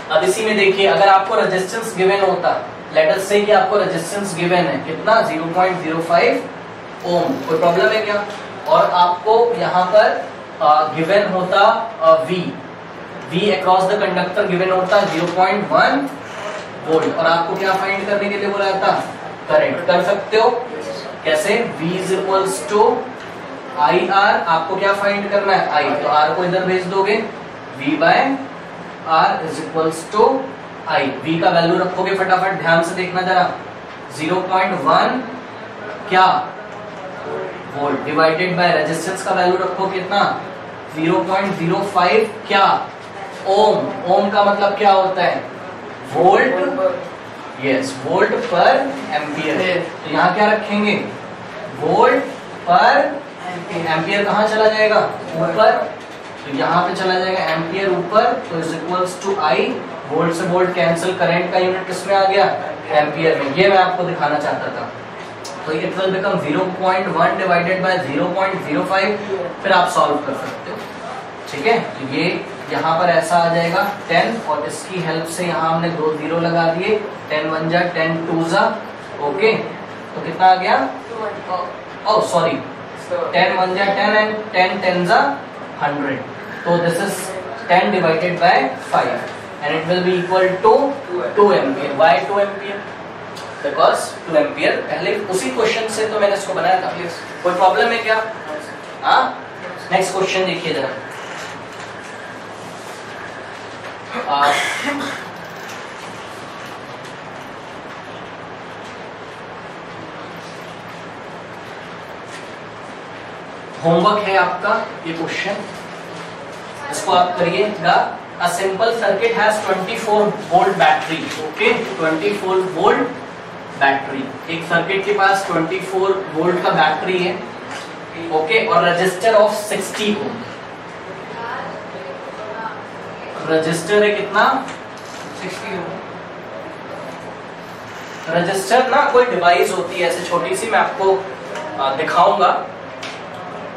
अब इसी में देखिए अगर आपको रेजिस्टेंस गिवन होता, लेट अस से कि आपको रेजिस्टेंस गिवन है कितना 0.05 ओम, कोई प्रॉब्लम है क्या, और आपको यहाँ पर गिवन होता V across the conductor given होता 0.1 वोल्ट, और आपको क्या फाइंड करने के लिए बोला था, करंट। कर सकते हो कैसे, V is equals to IR, आपको क्या फाइंड करना है I, तो R को इधर भेज दोगे, V bye R is equals to I, V का वैल्यू रखोगे फटाफट, ध्यान से देखना जरा, 0.1 क्या वोल्ट डिवाइडेड बाय रेजिस्टेंस का वैल्यू रखो कितना 0.05 क्या ओम, ओम का मतलब क्या होता है volt, yes volt per ampere, तो यहाँ क्या रखेंगे वोल्ट पर एम्पियर, कहाँ चला जाएगा ऊपर, तो यहाँ पे चला जाएगा एम्पियर ऊपर, तो is equals to I, volt से वोल्ट कैंसिल, करंट का यूनिट किसमें आ गया एम्पियर में, ये मैं आपको दिखाना चाहता था। तो it will become 0.1 divided by 0.05, फिर आप सॉल्व कर सकते हो, ठीक है। तो ये यहाँ पर ऐसा आ जाएगा 10, और इसकी हेल्प से यहाँ हमने 2 0 लगा दिए, 10 1 जा 10 2 जा, ओके तो कितना आ गया, ओह सॉरी 10 1 जा 10 एंड 10 10 जा 100, तो this is 10 divided by 5 and it will be equal to 2 ampere. Why 2 ampere, because 2 ampere पहले उसी क्वेश्चन से तो मैंने इसको बनाया था, कोई प्रॉब्लम है क्या, हाँ नेक्स्ट क्वेश्चन देखिए जरा, होमवर्क है आपका ये क्वेश्चन, इसको आप करिएगा। A simple circuit has 24 volt battery, okay 24 volt battery, एक सर्किट के पास 24 वोल्ट का बैटरी है, ओके और रजिस्टर ऑफ 60 ओम, रजिस्टर है कितना 60 ओम। रजिस्टर ना कोई डिवाइस होती है ऐसे छोटी सी, मैं आपको दिखाऊंगा,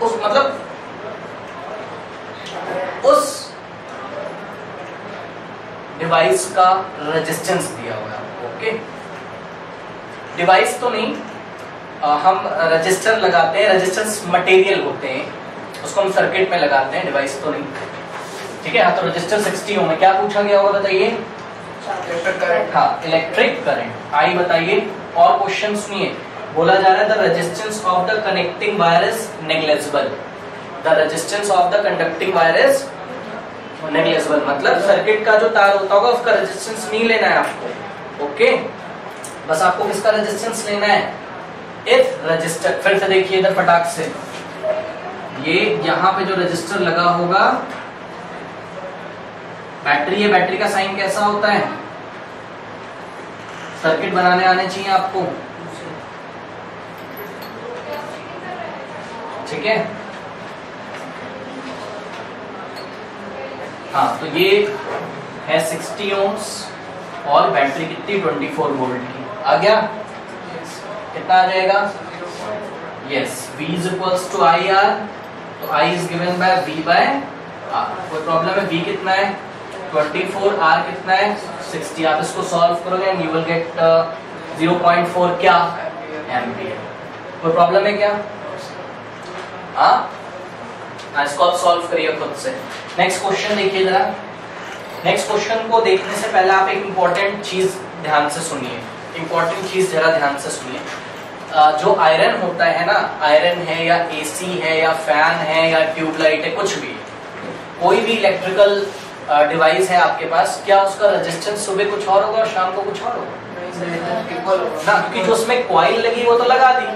उस मतलब डिवाइस का रेजिस्टेंस दिया हुआ है। ओके, डिवाइस तो नहीं, हम रजिस्टर लगाते हैं, रेजिस्टेंस मटेरियल होते हैं, उसको हम सर्किट में लगाते हैं, डिवाइस तो नहीं। ठीक है, हाँ, तो रजिस्टर 60 ओम में क्या पूछा गया होगा बताइए? Electric current. हाँ, इलेक्ट्रिक करंट। आई बताइए, और क्वेश्चन सुनिए, बोला जा रहा है the resistance of the connecting wire is negligible. The resistance of the conducting wire is negligible, मतलब सर्किट का जो तार होता होगा उसका रेजिस्टेंस नहीं लेना है आपको। ओके, बस आपको किसका रेजिस्टेंस लेना है? इफ रजिस्टर, फिर से देखिए इधर फटाक से, ये यहाँ पे जो रजिस्टर लगा होगा, बैटरी है, बैटरी का साइन कैसा होता है? सर्किट बनाने आने चाहिए आपको, ठीक है। हाँ, तो ये है 60 ओम्स और बैटरी कितनी 24 वोल्ट की। आ गया? कितना आ जाएगा? Yes, V is equals to I R, तो I is given by V bye R। कोई प्रॉब्लम है? V कितना है 24, R कितना है 60। आप इसको सॉल्व करोगे एंड यू विल गेट 0.4 क्या एम्पियर। कोई प्रॉब्लम है क्या? हाँ, इसको आप सॉल्व करिए खुद से। नेक्स्ट क्वेश्चन देखिए जरा। नेक्स्ट क्वेश्चन को देखने से पहले आप एक इंपॉर्टेंट चीज ध्यान से सुनिए, इंपॉर्टेंट चीज जरा ध्यान से सुनिए। जो आयरन होता है ना, आयरन है या एसी है या फैन है या ट्यूबलाइट है, कुछ भी, कोई भी इलेक्ट्रिकल डिवाइस है आपके पास, क्या उसका रेजिस्टेंस सुबह कुछ और होगा और शाम को कुछ और होगा ना? क्योंकि जो उसमें कॉइल लगी वो तो लगा दी,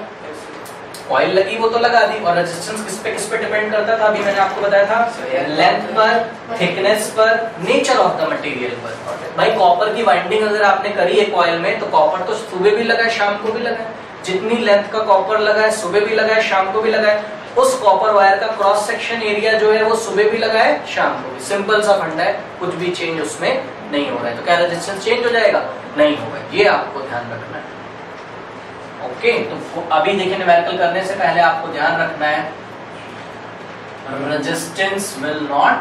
कॉइल लगी वो तो लगा दी, और रेजिस्टेंस किस पे डिपेंड करता था? अभी मैंने आपको बताया था, लेंथ पर, थिकनेस पर, नेचर ऑफ द मटेरियल पर। भाई कॉपर की वाइंडिंग अगर आपने करी है कॉइल में, तो कॉपर तो सुबह भी लगा है शाम को भी लगा है। जितनी लेंथ का कॉपर लगा है सुबह भी लगा है शाम को भी लगा है, उस कॉपर वायर का क्रॉस सेक्शन एरिया जो है वो सुबह भी लगा है शाम को भी। सिंपल सा फंडा है, कुछ भी चेंज उसमें नहीं हो रहा है। तो क्या रेजिस्टेंस चेंज हो जाएगा? नहीं होगा, ये आपको ध्यान रखना है। ओके, तो अभी देखिए न्यूमेरिकल करने से पहले आपको ध्यान रखना है, resistance will not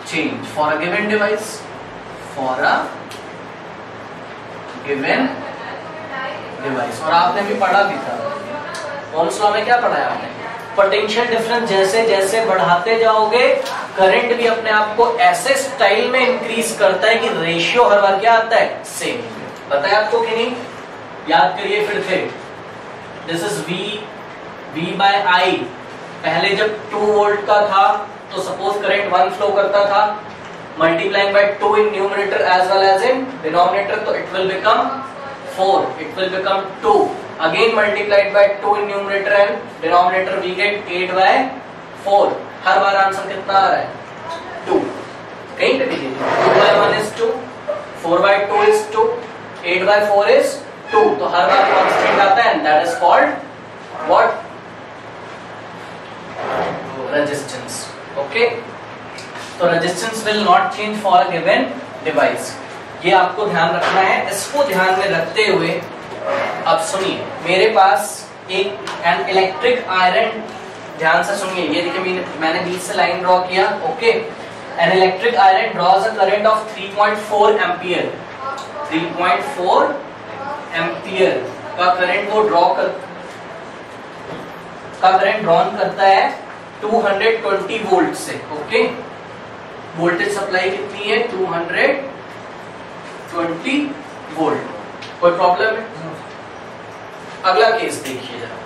change for a given device, for a given device. और आपने भी पढ़ा भी था, ओम्स लॉ में क्या पढ़ा है आपने? पोटेंशियल डिफरेंस जैसे जैसे बढ़ाते जाओगे, करंट भी अपने आप को ऐसे स्टाइल में इंक्रीज करता है कि रेशियो हर बार क्या आता है? सेम। पता है आपको कि नहीं? याद करिए फिर से, this is V by I। पहले जब 2 वोल्ट का था तो सपोज करंट 1 फ्लो करता था, multiplying by 2 in numerator as well as in denominator, तो it will become 4, it will become 2, again multiplied by 2 in numerator and denominator, we get 8 by 4। हर बार आंसर कितना आ रहा है? 2। कहीं पे भी देखिए, 2 by 1 is 2, 4 by 2 is 2, 8 by 4 is 2, तो हर बार कांस्टेंट आता है, that is called what? Resistance. Okay? तो resistance will not change for a given device. ये आपको ध्यान रखना है। इसको ध्यान में रखते हुए अब सुनिए, मेरे पास एक एन इलेक्ट्रिक आयरन, ध्यान से सुनिए, ये देखिए मैंने बीच से लाइन ड्रॉ किया। Okay, an electric iron draws a current of 3.4 ampere. 3.4 ampere का करंट वो करंट ड्रॉन करता है 220 वोल्ट से। ओके, वोल्टेज सप्लाई कितनी है? 220 वोल्ट। कोई प्रॉब्लम है? अगला केस देखिए जरा।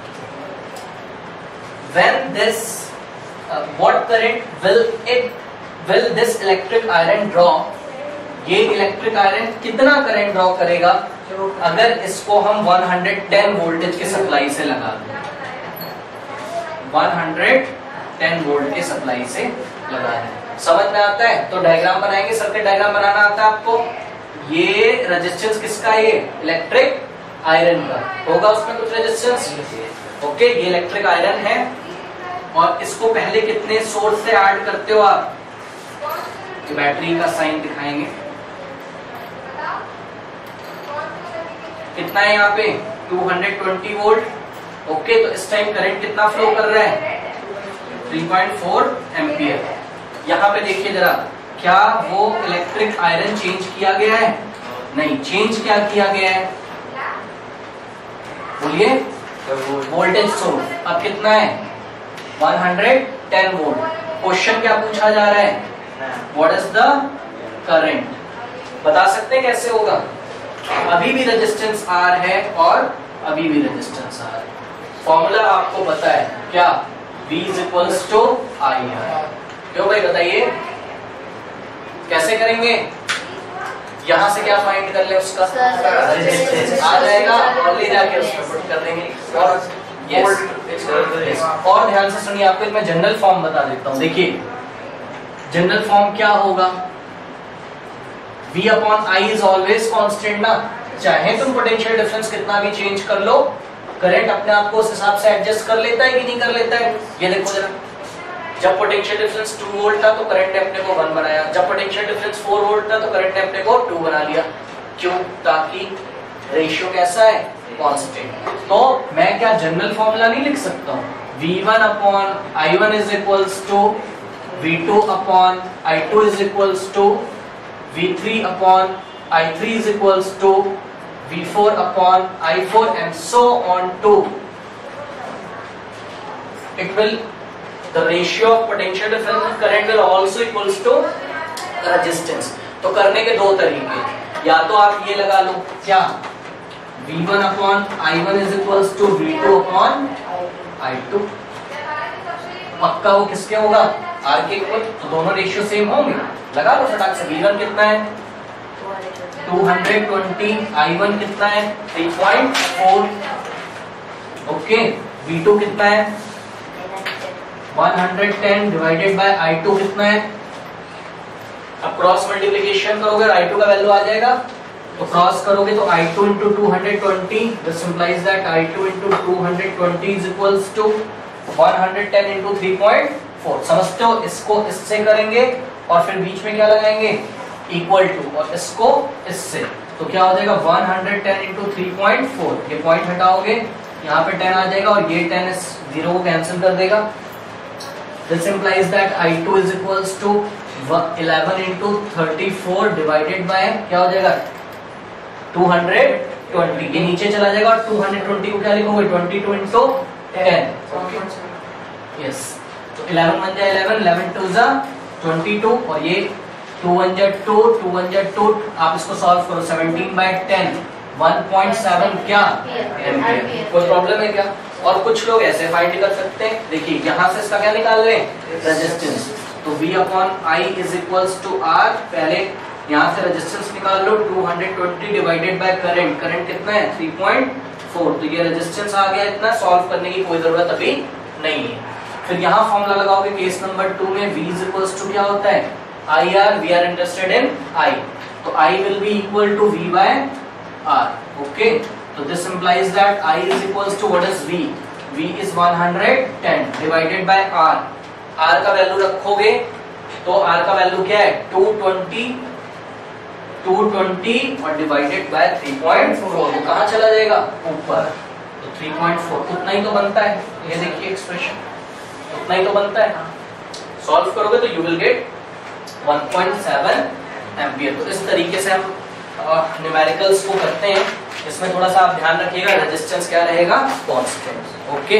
When this what current will this electric iron draw? ये इलेक्ट्रिक आयरन कितना करंट ड्रॉ करेगा अगर इसको हम 110 वोल्टेज के सप्लाई से लगा दें? 110 वोल्ट के सप्लाई से लगा दें। समझ में आता है? तो डायग्राम बनाएंगे, सर्किट डायग्राम बनाना आता है आपको। ये रेजिस्टेंस किसका है? ये इलेक्ट्रिक आयरन का होगा, उसमें कुछ रेजिस्टेंस। ओके, ये इलेक्ट्रिक आयरन है और इसको पहले कितने सोर्स से ऐड करते हो आप? बैटरी का साइन दिखाएंगे। कितना है यहाँ पे? 220 वोल्ट। ओके, तो इस टाइम करंट कितना फ्लो कर रहा है? 3.4 एम्पियर। यहाँ पे देखिए जरा, क्या वो इलेक्ट्रिक आयरन चेंज किया गया है? नहीं। चेंज क्या किया गया है? बोलिए। वोल्टेज सोर्स अब कितना है? 110 वोल्ट। क्वेश्चन क्या पूछा जा रहा है? What is the current? बता सकते हैं कैसे होगा? अभी भी रेजिस्टेंस आर है और अभी भी रेजिस्टेंस आर है। फॉर्मूला आपको पता है क्या? V is equals to I R. क्यों भाई बताइए कैसे करेंगे? यहाँ से क्या फाइंड कर ले उसका रेजिस्टेंस आ जाएगा और ले जाके उसमें पुट कर देंगे। और ध्यान से सुनिए, आपको मैं जनरल फॉर्म बता देता हूँ। देखिए जनरल फॉर्म क्या होगा? V upon I is always constant ना। चाहे तुम पोटेंशियल डिफरेंस कितना भी चेंज कर लो, करंट अपने आप को उस हिसाब से एडजस्ट कर लेता है कि नहीं कर लेता है? ये देखो जरा, जब पोटेंशियल डिफरेंस 2 वोल्ट था तो करंट ने अपने को 1 बनाया, जब पोटेंशियल डिफरेंस 4 वोल्ट था तो करंट ने अपने को 2 बना लिया। क्यों? ताकि रेशियो कैसा है? कांस्टेंट। तो मैं क्या जनरल फॉर्मूला नहीं लिख सकता हूँ? V1 upon I1 is equals to V2 upon I2 is equals to V3 upon I3 is equals to V4 upon I4 and so on to it will the ratio of potential difference and current will also equals to resistance। तो करने के दो तरीके, या तो आप ये लगा लो क्या V1 upon I1 is equals to V2 upon I2। पक्का वो किसके होगा? R के इक्वल। तो दोनों रेशियो सेम होंगे। लगा लो फटाक से। V1 कितना है? 220। I1 कितना है? 3.4। ओके। V2 कितना है? 110 डिवाइडेड बाय I2 कितना है? अब क्रॉस मल्टीप्लिकेशन करोगे I2 का वैल्यू आ जाएगा, तो क्रॉस करोगे तो I2 into 220, this implies that I2 into 220 is equals to 110 into 3.4। समझते हो? इसको इससे करेंगे और फिर बीच में क्या लगाएंगे? इक्वल टू, और इसको इससे, तो क्या हो जाएगा? 110 into 3.4। ये पॉइंट हटाओगे, यहाँ पे 10 आ जाएगा और ये 10 इस 0 को कैंसिल कर देगा। This implies that I2 is equals to 11 into 34 divided by क्या हो जाएगा? 220। ये नीचे चला जाएगा और 220 को क्या लिखोगे? 22 into 10। यस, तो 11 बन जाए 11, 11 2 जा 22 और ये 2 1 जा 2, 2 1 जा 2। आप इसको सॉल्व करो, 17 by 10 1.7 क्या एम्पियर। कोई प्रॉब्लम है क्या? और कुछ लोग ऐसे फाइंड कर सकते हैं। देखिए यहाँ से इसका क्या निकाल रहे हैं? रेजिस्टेंस। तो V upon I is equals to R। पहले यहाँ से रेजिस्टेंस निकाल लो, 220 डिवाइडेड बाय करंट। करंट कितना है? 3.4। तो ये रेजिस्टेंस आ गया इतना। सॉल्व करने की कोई जरूरत अभी नहीं है। फिर यहाँ फॉर्मूला लगाओगे केस नंबर 2 में। V इज इक्वल्स टू क्या होता है? IR। We are interested in I, तो I will be equal to V by R। Okay, तो this implies that I is equals to what is V? V is 110 divided by R। R का value रखोगे तो R का value क्या है? 220 और divided by 3.4। वो कहाँ चला जाएगा? ऊपर। तो 3.4 उतना ही तो बनता है। ये देखिए एक्सप्रेशन, उतना ही तो बनता है। सॉल्व करोगे तो यू विल गेट 1.7 एम्पियर। तो इस तरीके से हम न्यूमेरिकल्स को करते हैं। इसमें थोड़ा सा आप ध्यान रखिएगा, रेजिस्टेंस क्या रहेगा? कांस्टेंट। ओके।